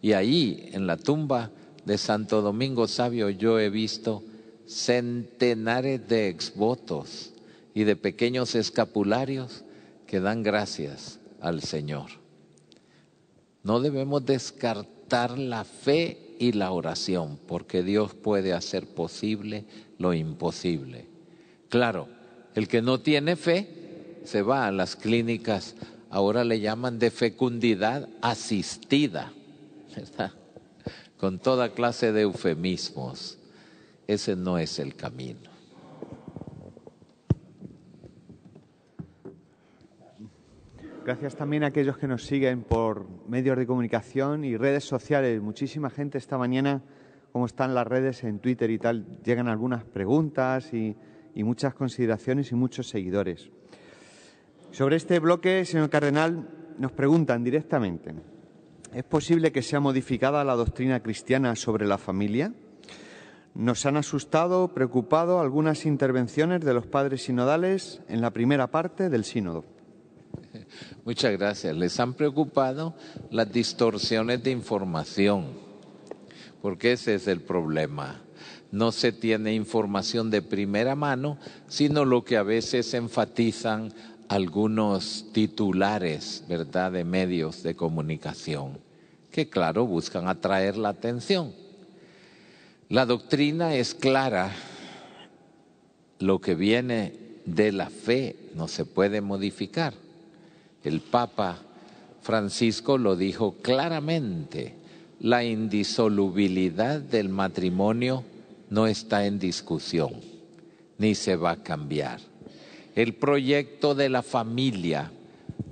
Y ahí, en la tumba de Santo Domingo Sabio, yo he visto centenares de exvotos y de pequeños escapularios que dan gracias al Señor. No debemos descartar la fe y la oración, porque Dios puede hacer posible lo imposible. Claro, el que no tiene fe se va a las clínicas, ahora le llaman de fecundidad asistida, ¿verdad?, con toda clase de eufemismos. Ese no es el camino. Gracias también a aquellos que nos siguen por medios de comunicación y redes sociales. Muchísima gente esta mañana, como están las redes en Twitter y tal, llegan algunas preguntas y muchas consideraciones y muchos seguidores. Sobre este bloque, señor cardenal, nos preguntan directamente: ¿es posible que sea modificada la doctrina cristiana sobre la familia? Nos han asustado, preocupado algunas intervenciones de los padres sinodales en la primera parte del sínodo. Muchas gracias. Les han preocupado las distorsiones de información, porque ese es el problema. No se tiene información de primera mano, sino lo que a veces enfatizan algunos titulares, ¿verdad?, de medios de comunicación, que claro, buscan atraer la atención. La doctrina es clara, lo que viene de la fe no se puede modificar. El Papa Francisco lo dijo claramente: la indisolubilidad del matrimonio no está en discusión, ni se va a cambiar. El proyecto de la familia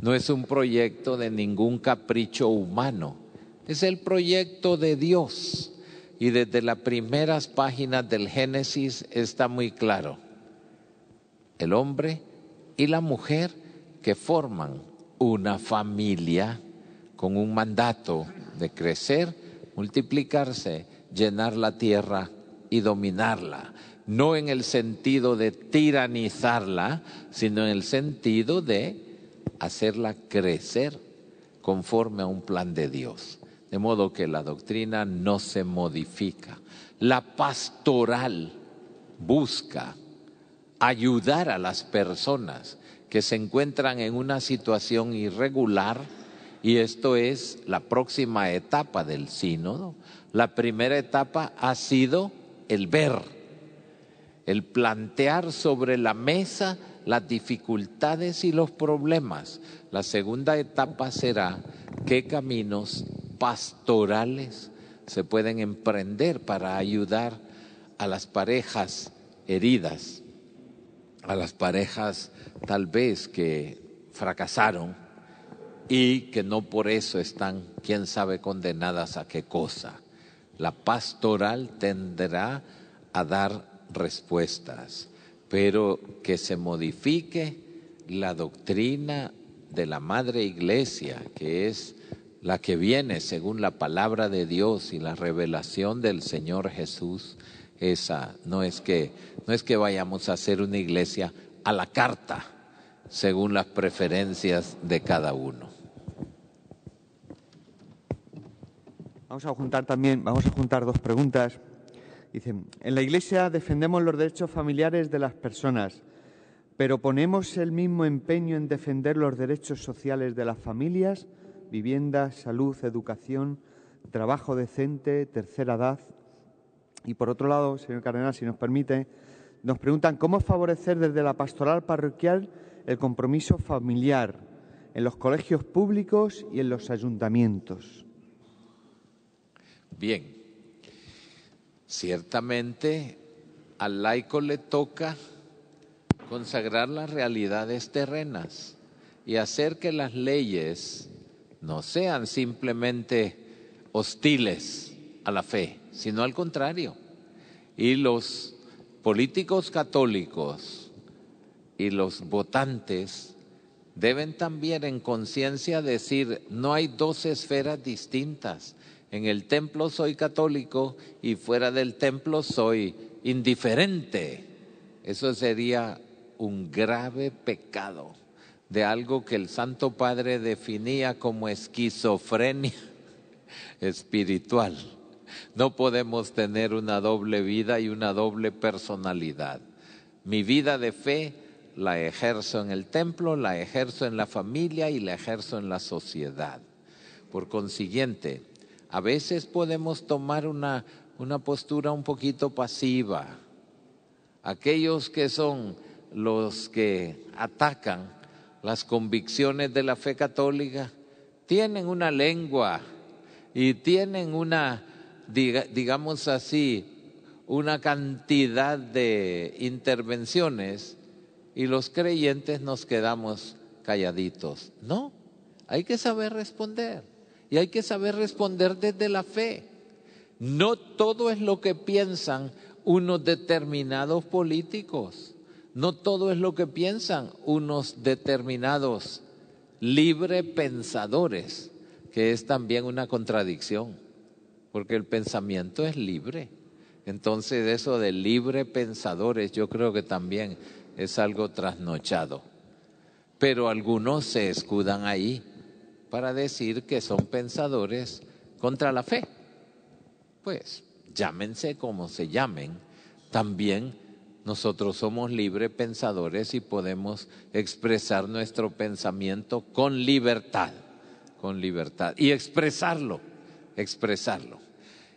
no es un proyecto de ningún capricho humano, es el proyecto de Dios. Y desde las primeras páginas del Génesis está muy claro: el hombre y la mujer que forman una familia con un mandato de crecer, multiplicarse, llenar la tierra y dominarla. No en el sentido de tiranizarla, sino en el sentido de hacerla crecer conforme a un plan de Dios. De modo que la doctrina no se modifica. La pastoral busca ayudar a las personas que se encuentran en una situación irregular, y esto es la próxima etapa del sínodo. La primera etapa ha sido el ver, el plantear sobre la mesa las dificultades y los problemas. La segunda etapa será qué caminos pastorales se pueden emprender para ayudar a las parejas heridas, a las parejas tal vez que fracasaron y que no por eso están, quién sabe, condenadas a qué cosa. La pastoral tendrá a dar respuestas, pero que se modifique la doctrina de la Madre Iglesia, que es la que viene según la palabra de Dios y la revelación del Señor Jesús. Esa no es que vayamos a hacer una iglesia a la carta según las preferencias de cada uno. Vamos a juntar dos preguntas. Dicen: en la Iglesia defendemos los derechos familiares de las personas, pero ¿ponemos el mismo empeño en defender los derechos sociales de las familias? Vivienda, salud, educación, trabajo decente, tercera edad. Y por otro lado, señor cardenal, si nos permite, nos preguntan cómo favorecer desde la pastoral parroquial el compromiso familiar en los colegios públicos y en los ayuntamientos. Bien, ciertamente al laico le toca consagrar las realidades terrenas y hacer que las leyes no sean simplemente hostiles a la fe, sino al contrario. Y los políticos católicos y los votantes deben también en conciencia decir: no hay dos esferas distintas. En el templo soy católico y fuera del templo soy indiferente. Eso sería un grave pecado de algo que el Santo Padre definía como esquizofrenia espiritual. No podemos tener una doble vida y una doble personalidad. Mi vida de fe la ejerzo en el templo, la ejerzo en la familia y la ejerzo en la sociedad. Por consiguiente, a veces podemos tomar una postura un poquito pasiva. Aquellos que son los que atacan las convicciones de la fe católica tienen una lengua y tienen una, digamos así, una cantidad de intervenciones, y los creyentes nos quedamos calladitos. No, Hay que saber responder. Y hay que saber responder desde la fe. No todo es lo que piensan unos determinados políticos. No todo es lo que piensan unos determinados librepensadores, que es también una contradicción, porque el pensamiento es libre. Entonces eso de librepensadores yo creo que también es algo trasnochado. Pero algunos se escudan ahí para decir que son pensadores contra la fe. Pues llámense como se llamen, también nosotros somos libres pensadores y podemos expresar nuestro pensamiento con libertad, y expresarlo.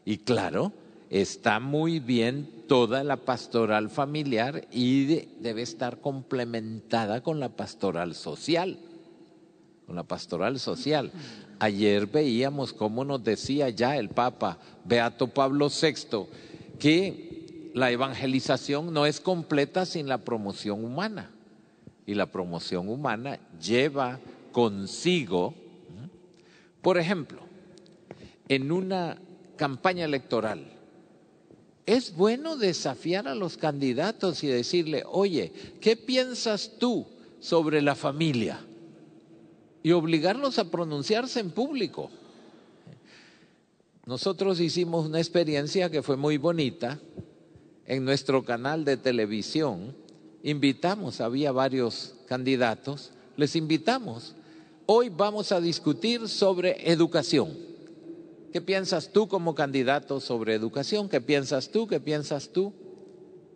Y claro, está muy bien toda la pastoral familiar y debe estar complementada con la pastoral social. Ayer veíamos cómo nos decía ya el Papa Beato Pablo VI que la evangelización no es completa sin la promoción humana. Y la promoción humana lleva consigo, por ejemplo, en una campaña electoral, es bueno desafiar a los candidatos y decirle, oye, ¿qué piensas tú sobre la familia? Y obligarlos a pronunciarse en público. Nosotros hicimos una experiencia que fue muy bonita. En nuestro canal de televisión había varios candidatos, les invitamos. Hoy vamos a discutir sobre educación. ¿Qué piensas tú como candidato sobre educación? ¿Qué piensas tú? ¿Qué piensas tú?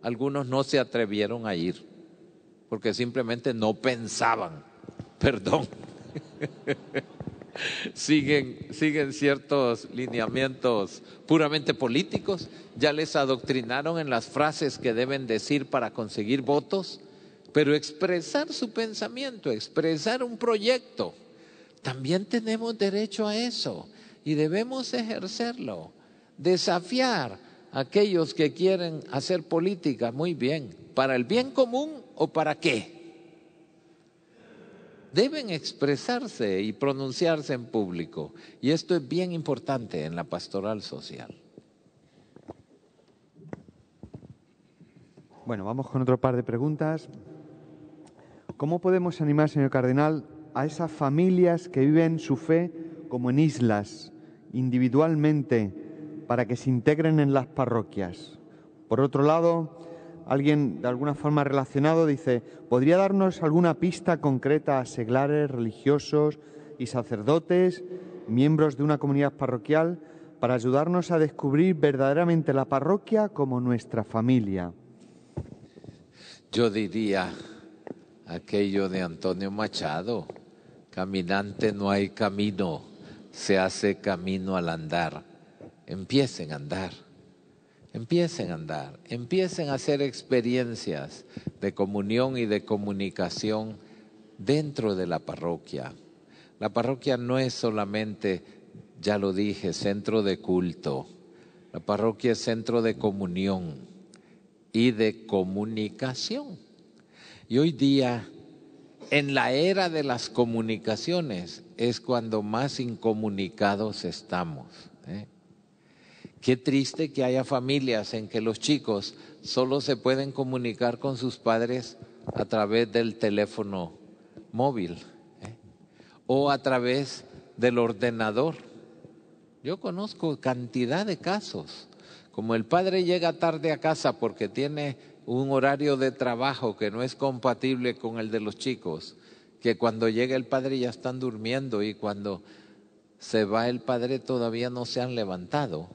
Algunos no se atrevieron a ir porque simplemente no pensaban. Perdón. Siguen ciertos lineamientos puramente políticos, ya les adoctrinaron en las frases que deben decir para conseguir votos, pero expresar su pensamiento, expresar un proyecto, también tenemos derecho a eso y debemos ejercerlo, desafiar a aquellos que quieren hacer política. Muy bien, ¿para el bien común o para qué? Deben expresarse y pronunciarse en público. Y esto es bien importante en la pastoral social. Bueno, vamos con otro par de preguntas. ¿Cómo podemos animar, señor cardenal, a esas familias que viven su fe como en islas, individualmente, para que se integren en las parroquias? Por otro lado, alguien de alguna forma relacionado dice, ¿podría darnos alguna pista concreta a seglares, religiosos y sacerdotes, miembros de una comunidad parroquial, para ayudarnos a descubrir verdaderamente la parroquia como nuestra familia? Yo diría aquello de Antonio Machado, caminante no hay camino, se hace camino al andar. Empiecen a andar. Empiecen a hacer experiencias de comunión y de comunicación dentro de la parroquia. La parroquia no es solamente, ya lo dije, centro de culto. La parroquia es centro de comunión y de comunicación. Y hoy día, en la era de las comunicaciones, es cuando más incomunicados estamos, Qué triste que haya familias en que los chicos solo se pueden comunicar con sus padres a través del teléfono móvil, o a través del ordenador. Yo conozco cantidad de casos, como el padre llega tarde a casa porque tiene un horario de trabajo que no es compatible con el de los chicos, que cuando llega el padre ya están durmiendo y cuando se va el padre todavía no se han levantado.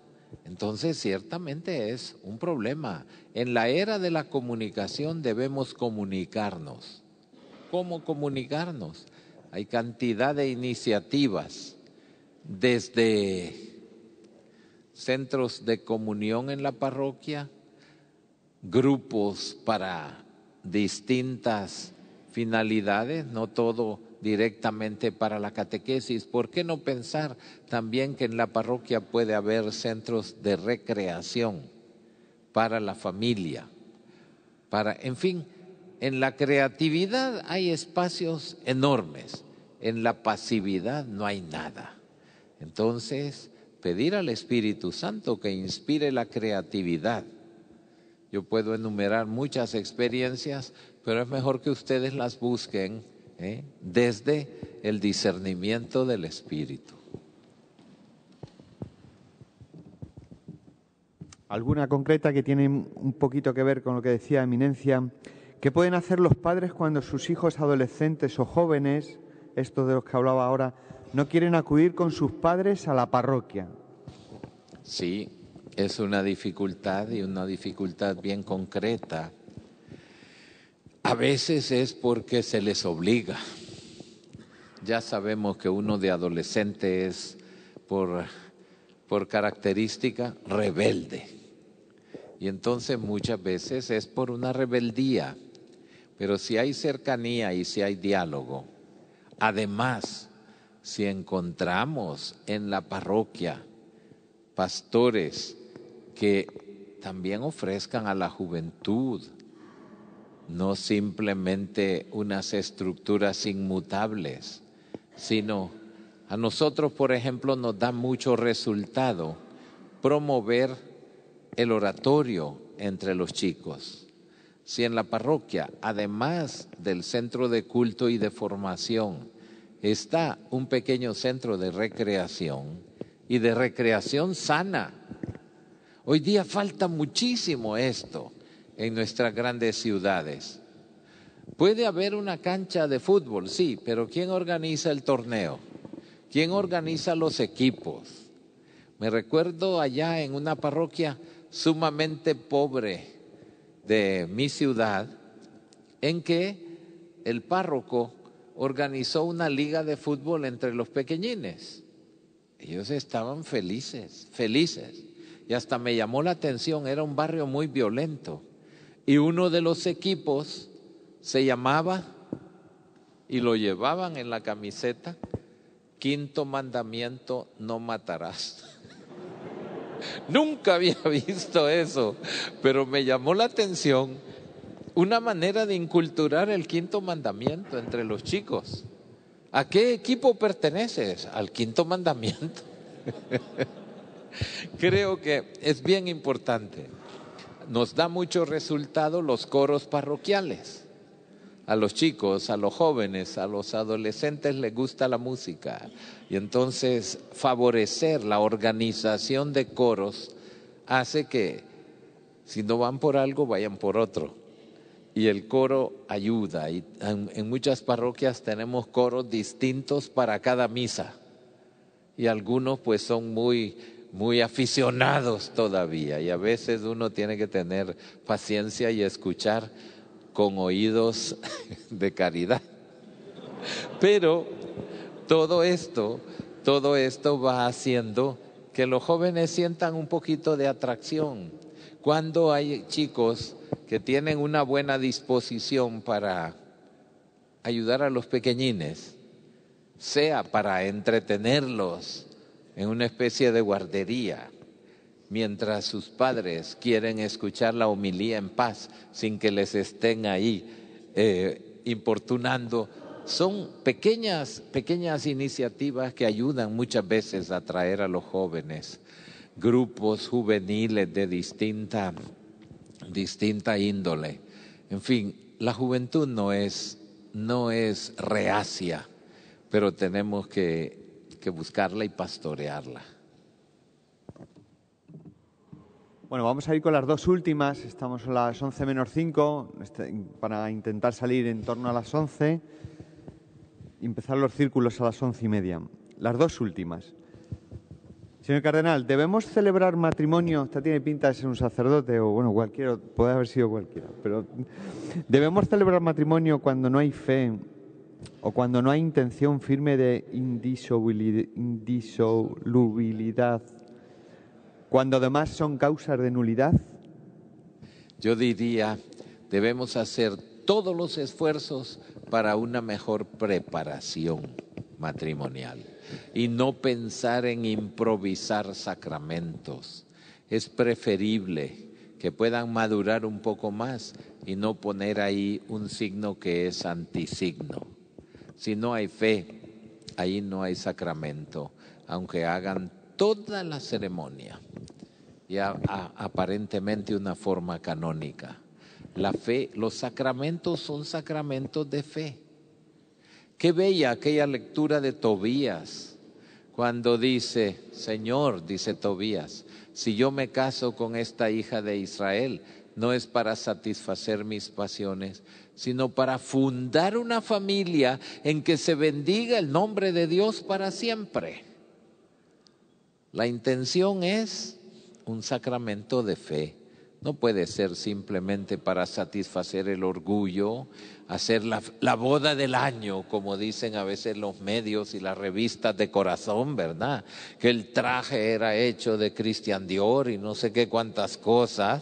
Entonces, ciertamente es un problema. En la era de la comunicación debemos comunicarnos. ¿Cómo comunicarnos? Hay cantidad de iniciativas, desde centros de comunión en la parroquia, grupos para distintas finalidades, no todo directamente para la catequesis. ¿Por qué no pensar también que en la parroquia puede haber centros de recreación para la familia? En fin, en la creatividad hay espacios enormes en la pasividad no hay nada. Entonces, pedir al Espíritu Santo que inspire la creatividad. Yo puedo enumerar muchas experiencias, pero es mejor que ustedes las busquen desde el discernimiento del Espíritu. ¿Alguna concreta que tiene un poquito que ver con lo que decía Eminencia? ¿Qué pueden hacer los padres cuando sus hijos adolescentes o jóvenes, estos de los que hablaba ahora, no quieren acudir con sus padres a la parroquia? Sí, es una dificultad y una dificultad bien concreta. A veces es porque se les obliga. Ya sabemos que uno de adolescente es por característica rebelde. Y entonces muchas veces es por una rebeldía. Pero si hay cercanía y si hay diálogo, además, si encontramos en la parroquia pastores que también ofrezcan a la juventud, no simplemente unas estructuras inmutables, sino a nosotros, por ejemplo, nos da mucho resultado promover el oratorio entre los chicos. Si en la parroquia, además del centro de culto y de formación, está un pequeño centro de recreación y de recreación sana. Hoy día falta muchísimo esto en nuestras grandes ciudades. Puede haber una cancha de fútbol, sí, pero ¿quién organiza el torneo? ¿Quién organiza los equipos? Me recuerdo allá en una parroquia sumamente pobre de mi ciudad, en que el párroco organizó una liga de fútbol entre los pequeñines. Ellos estaban felices. Y hasta me llamó la atención, era un barrio muy violento. Y uno de los equipos se llamaba, y lo llevaban en la camiseta, Quinto mandamiento, no matarás. Nunca había visto eso, pero me llamó la atención una manera de inculturar el quinto mandamiento entre los chicos. ¿A qué equipo perteneces? Al quinto mandamiento. Creo que es bien importante. Nos da mucho resultado los coros parroquiales. A los chicos, a los jóvenes, a los adolescentes les gusta la música. Y entonces favorecer la organización de coros hace que si no van por algo, vayan por otro. Y el coro ayuda. Y en muchas parroquias tenemos coros distintos para cada misa. Y algunos pues son muy aficionados todavía. Y a veces uno tiene que tener paciencia y escuchar con oídos de caridad. Pero todo esto va haciendo que los jóvenes sientan un poquito de atracción. Cuando hay chicos que tienen una buena disposición para ayudar a los pequeñines, sea para entretenerlos en una especie de guardería, mientras sus padres quieren escuchar la homilía en paz, sin que les estén ahí importunando. Son pequeñas iniciativas que ayudan muchas veces a atraer a los jóvenes. Grupos juveniles de distinta índole. En fin, la juventud no es reacia, pero tenemos que buscarla y pastorearla. Bueno, vamos a ir con las dos últimas. Estamos a las 11 menos 5 para intentar salir en torno a las 11 y empezar los círculos a las 11:30. Las dos últimas. Señor Cardenal, ¿debemos celebrar matrimonio? Usted tiene pinta de ser un sacerdote o bueno, cualquiera, puede haber sido cualquiera, pero ¿debemos celebrar matrimonio cuando no hay fe o cuando no hay intención firme de indisolubilidad? Cuando además son causas de nulidad. Yo diría, debemos hacer todos los esfuerzos para una mejor preparación matrimonial y no pensar en improvisar sacramentos. Es preferible que puedan madurar un poco más y no poner ahí un signo que es antisigno. Si no hay fe, ahí no hay sacramento, aunque hagan toda la ceremonia y aparentemente una forma canónica. La fe, los sacramentos son sacramentos de fe. Qué bella aquella lectura de Tobías, cuando dice, Señor, dice Tobías, si yo me caso con esta hija de Israel, no es para satisfacer mis pasiones, sino para fundar una familia en que se bendiga el nombre de Dios para siempre. La intención es un sacramento de fe. No puede ser simplemente para satisfacer el orgullo, hacer la boda del año, como dicen a veces los medios y las revistas de corazón, ¿verdad? Que el traje era hecho de Christian Dior y no sé qué cuántas cosas.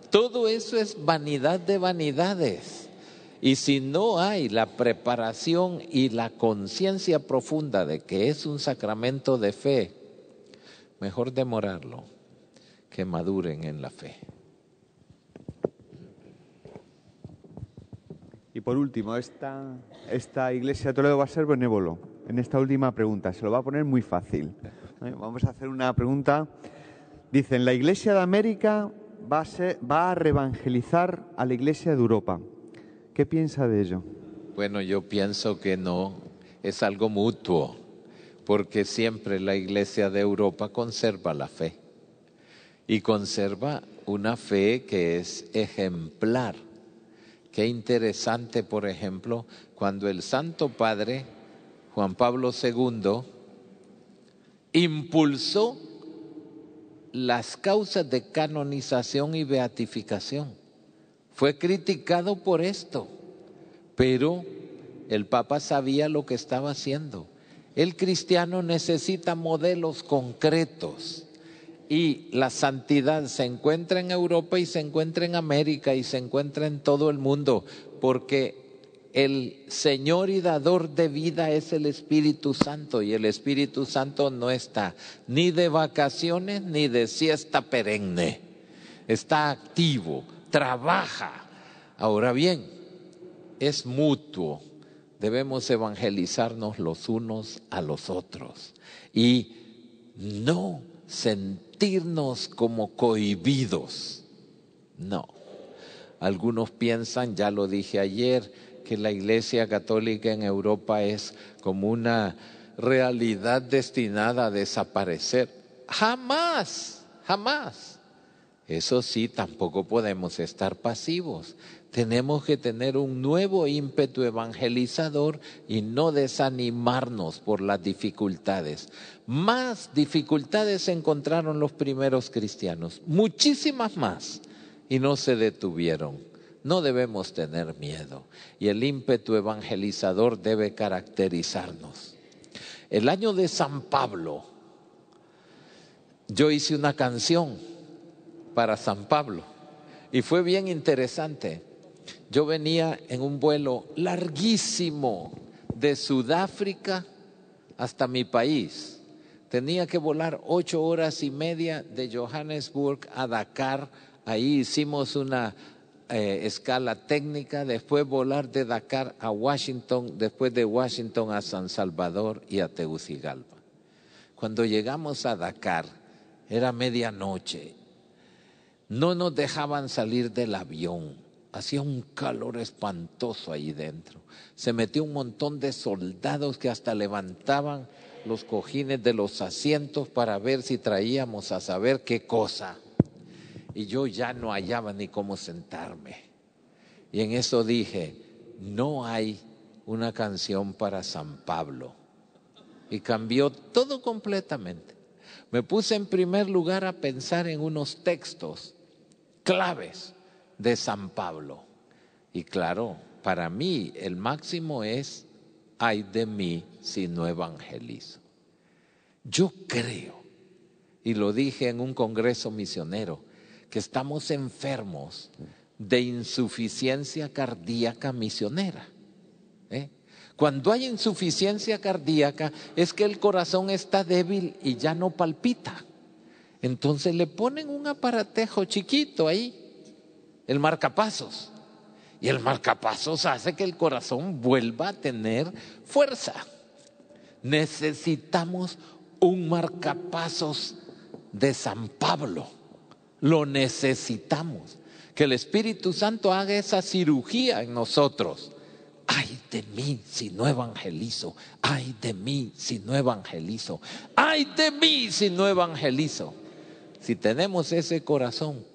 Todo eso es vanidad de vanidades. Y si no hay la preparación y la conciencia profunda de que es un sacramento de fe, mejor demorarlo, que maduren en la fe. Y por último, esta Iglesia de Toledo va a ser benévolo. En esta última pregunta, se lo va a poner muy fácil. Vamos a hacer una pregunta. Dicen, la Iglesia de América va a reevangelizar a la Iglesia de Europa. ¿Qué piensa de ello? Bueno, yo pienso que no, es algo mutuo, porque siempre la Iglesia de Europa conserva la fe. Y conserva una fe que es ejemplar. Qué interesante, por ejemplo, cuando el Santo Padre, Juan Pablo II, impulsó las causas de canonización y beatificación. Fue criticado por esto, pero el Papa sabía lo que estaba haciendo. El cristiano necesita modelos concretos. Y la santidad se encuentra en Europa y se encuentra en América y se encuentra en todo el mundo, porque el Señor y dador de vida es el Espíritu Santo, y el Espíritu Santo no está ni de vacaciones ni de siesta perenne, está activo, trabaja. Ahora bien, es mutuo, debemos evangelizarnos los unos a los otros y no sentirnos como cohibidos. No. Algunos piensan, ya lo dije ayer, que la Iglesia Católica en Europa es como una realidad destinada a desaparecer. Jamás, jamás. Eso sí, tampoco podemos estar pasivos. Tenemos que tener un nuevo ímpetu evangelizador y no desanimarnos por las dificultades. Más dificultades encontraron los primeros cristianos, muchísimas más, y no se detuvieron. No debemos tener miedo y el ímpetu evangelizador debe caracterizarnos. El año de San Pablo, yo hice una canción para San Pablo y fue bien interesante. Yo venía en un vuelo larguísimo de Sudáfrica hasta mi país. Tenía que volar 8 horas y media de Johannesburg a Dakar. Ahí hicimos una escala técnica, después volar de Dakar a Washington, después de Washington a San Salvador y a Tegucigalpa. Cuando llegamos a Dakar, era medianoche. No nos dejaban salir del avión. Hacía un calor espantoso ahí dentro. Se metió un montón de soldados que hasta levantaban los cojines de los asientos para ver si traíamos a saber qué cosa. Y yo ya no hallaba ni cómo sentarme. Y en eso dije, no hay una canción para San Pablo. Y cambió todo completamente. Me puse en primer lugar a pensar en unos textos claves de San Pablo. Y claro, para mí el máximo es, ay de mí si no evangelizo. Yo creo, y lo dije en un congreso misionero, que estamos enfermos de insuficiencia cardíaca misionera. Cuando hay insuficiencia cardíaca es que el corazón está débil y ya no palpita. Entonces le ponen un aparatejo chiquito ahí, el marcapasos. Y el marcapasos hace que el corazón vuelva a tener fuerza. Necesitamos un marcapasos de San Pablo. Lo necesitamos. Que el Espíritu Santo haga esa cirugía en nosotros. Ay de mí si no evangelizo. Ay de mí si no evangelizo. Ay de mí si no evangelizo. Si tenemos ese corazón,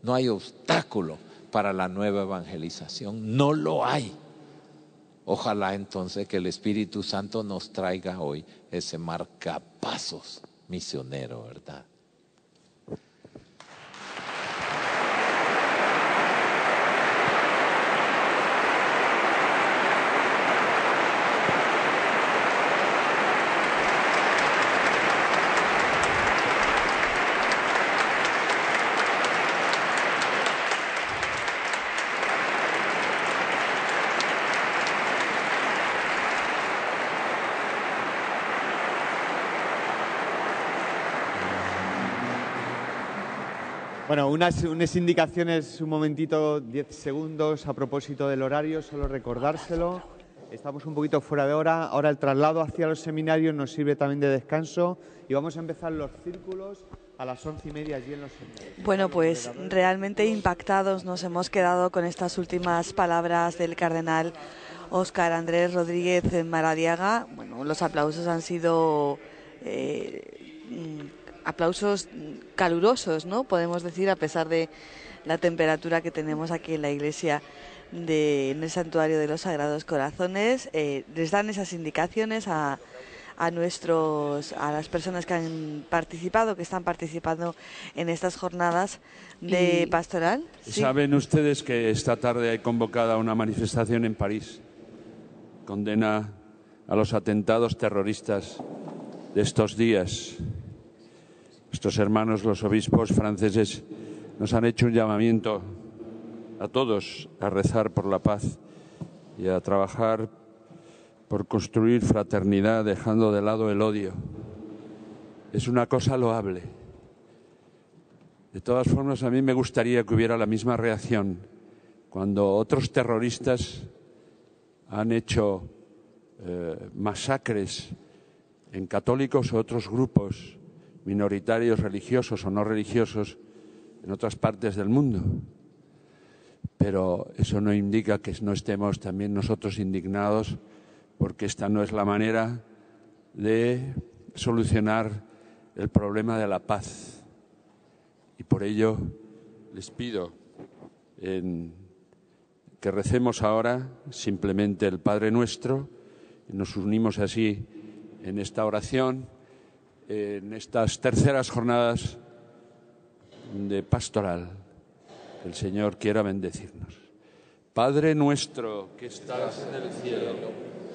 no hay obstáculo para la nueva evangelización. No lo hay. Ojalá entonces que el Espíritu Santo nos traiga hoy ese marcapasos misionero, ¿verdad? Bueno, unas indicaciones, un momentito, 10 segundos a propósito del horario, solo recordárselo. Estamos un poquito fuera de hora. Ahora el traslado hacia los seminarios nos sirve también de descanso y vamos a empezar los círculos a las 11:30 allí en los seminarios. Bueno, pues realmente impactados nos hemos quedado con estas últimas palabras del cardenal Óscar Andrés Rodríguez Maradiaga. Bueno, los aplausos han sido aplausos calurosos, ¿no? Podemos decir, a pesar de la temperatura que tenemos aquí en la iglesia en el Santuario de los Sagrados Corazones. Les dan esas indicaciones a las personas que han participado, que están participando en estas jornadas de pastoral. ¿Sí? Saben ustedes que esta tarde hay convocada una manifestación en París. Condena a los atentados terroristas de estos días. Estos hermanos, los obispos franceses, nos han hecho un llamamiento a todos a rezar por la paz y a trabajar por construir fraternidad, dejando de lado el odio. Es una cosa loable. De todas formas, a mí me gustaría que hubiera la misma reacción cuando otros terroristas han hecho masacres en católicos o otros grupos minoritarios, religiosos o no religiosos, en otras partes del mundo. Pero eso no indica que no estemos también nosotros indignados, porque esta no es la manera de solucionar el problema de la paz. Y por ello les pido que recemos ahora simplemente el Padre Nuestro, y nos unimos así en esta oración, en estas terceras jornadas de pastoral. Que el Señor quiera bendecirnos. Padre nuestro que estás en el cielo,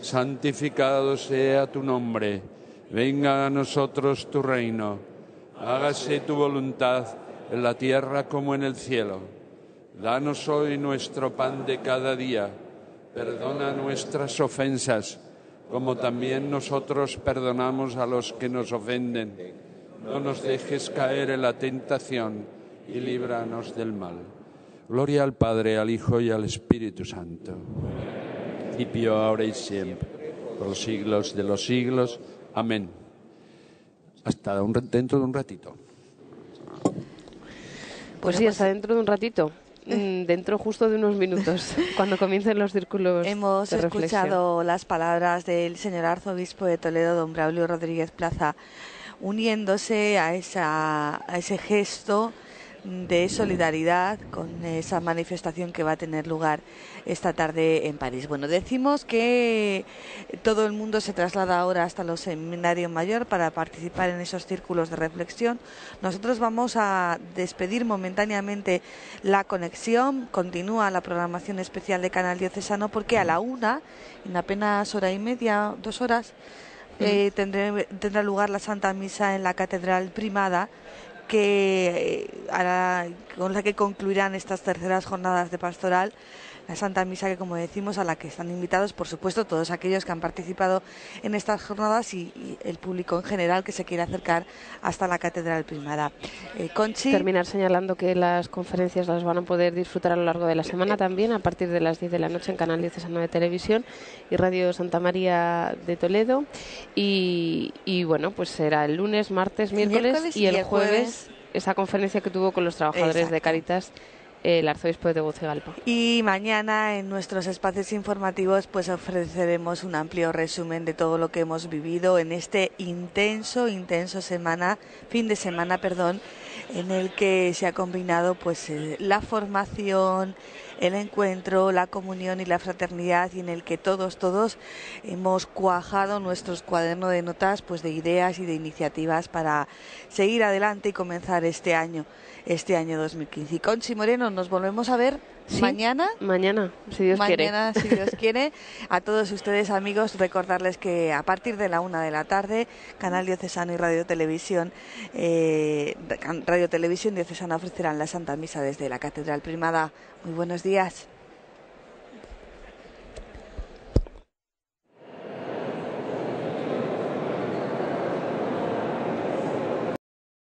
santificado sea tu nombre. Venga a nosotros tu reino. Hágase tu voluntad en la tierra como en el cielo. Danos hoy nuestro pan de cada día. Perdona nuestras ofensas, como también nosotros perdonamos a los que nos ofenden. No nos dejes caer en la tentación y líbranos del mal. Gloria al Padre, al Hijo y al Espíritu Santo. Principio, ahora y siempre, por los siglos de los siglos. Amén. Hasta dentro de un ratito. Pues sí, hasta dentro de un ratito. Dentro justo de unos minutos, cuando comiencen los círculos Hemos de reflexión. escuchado las palabras del señor arzobispo de Toledo, don Braulio Rodríguez Plaza, uniéndose a ese gesto de solidaridad con esa manifestación que va a tener lugar esta tarde en París. Bueno, decimos que todo el mundo se traslada ahora hasta los seminarios mayor para participar en esos círculos de reflexión. Nosotros vamos a despedir momentáneamente la conexión. Continúa la programación especial de Canal Diocesano, porque a la 1, en apenas hora y media, 2 horas, tendrá lugar la Santa Misa en la Catedral Primada, con la que concluirán estas terceras jornadas de pastoral, la Santa Misa, que como decimos, a la que están invitados, por supuesto, todos aquellos que han participado en estas jornadas y el público en general que se quiere acercar hasta la Catedral Primada. Conchi. Terminar señalando que las conferencias las van a poder disfrutar a lo largo de la semana también, a partir de las 10 de la noche en Canal Diocesano de Televisión y Radio Santa María de Toledo. Y bueno, pues será el lunes, martes, miércoles y el jueves esa conferencia que tuvo con los trabajadores de Cáritas el arzobispo de Tegucigalpa. Y mañana en nuestros espacios informativos pues ofreceremos un amplio resumen de todo lo que hemos vivido en este intenso fin de semana, en el que se ha combinado pues la formación, el encuentro, la comunión y la fraternidad, y en el que todos hemos cuajado nuestros cuadernos de notas pues de ideas y de iniciativas para seguir adelante y comenzar este año 2015. Y Conchi Moreno, nos volvemos a ver mañana. Mañana, si Dios quiere. Mañana, si Dios quiere. A todos ustedes, amigos, recordarles que a partir de la 1 de la tarde, Canal Diocesano y Radio Televisión Diocesana ofrecerán la Santa Misa desde la Catedral Primada. Muy buenos días.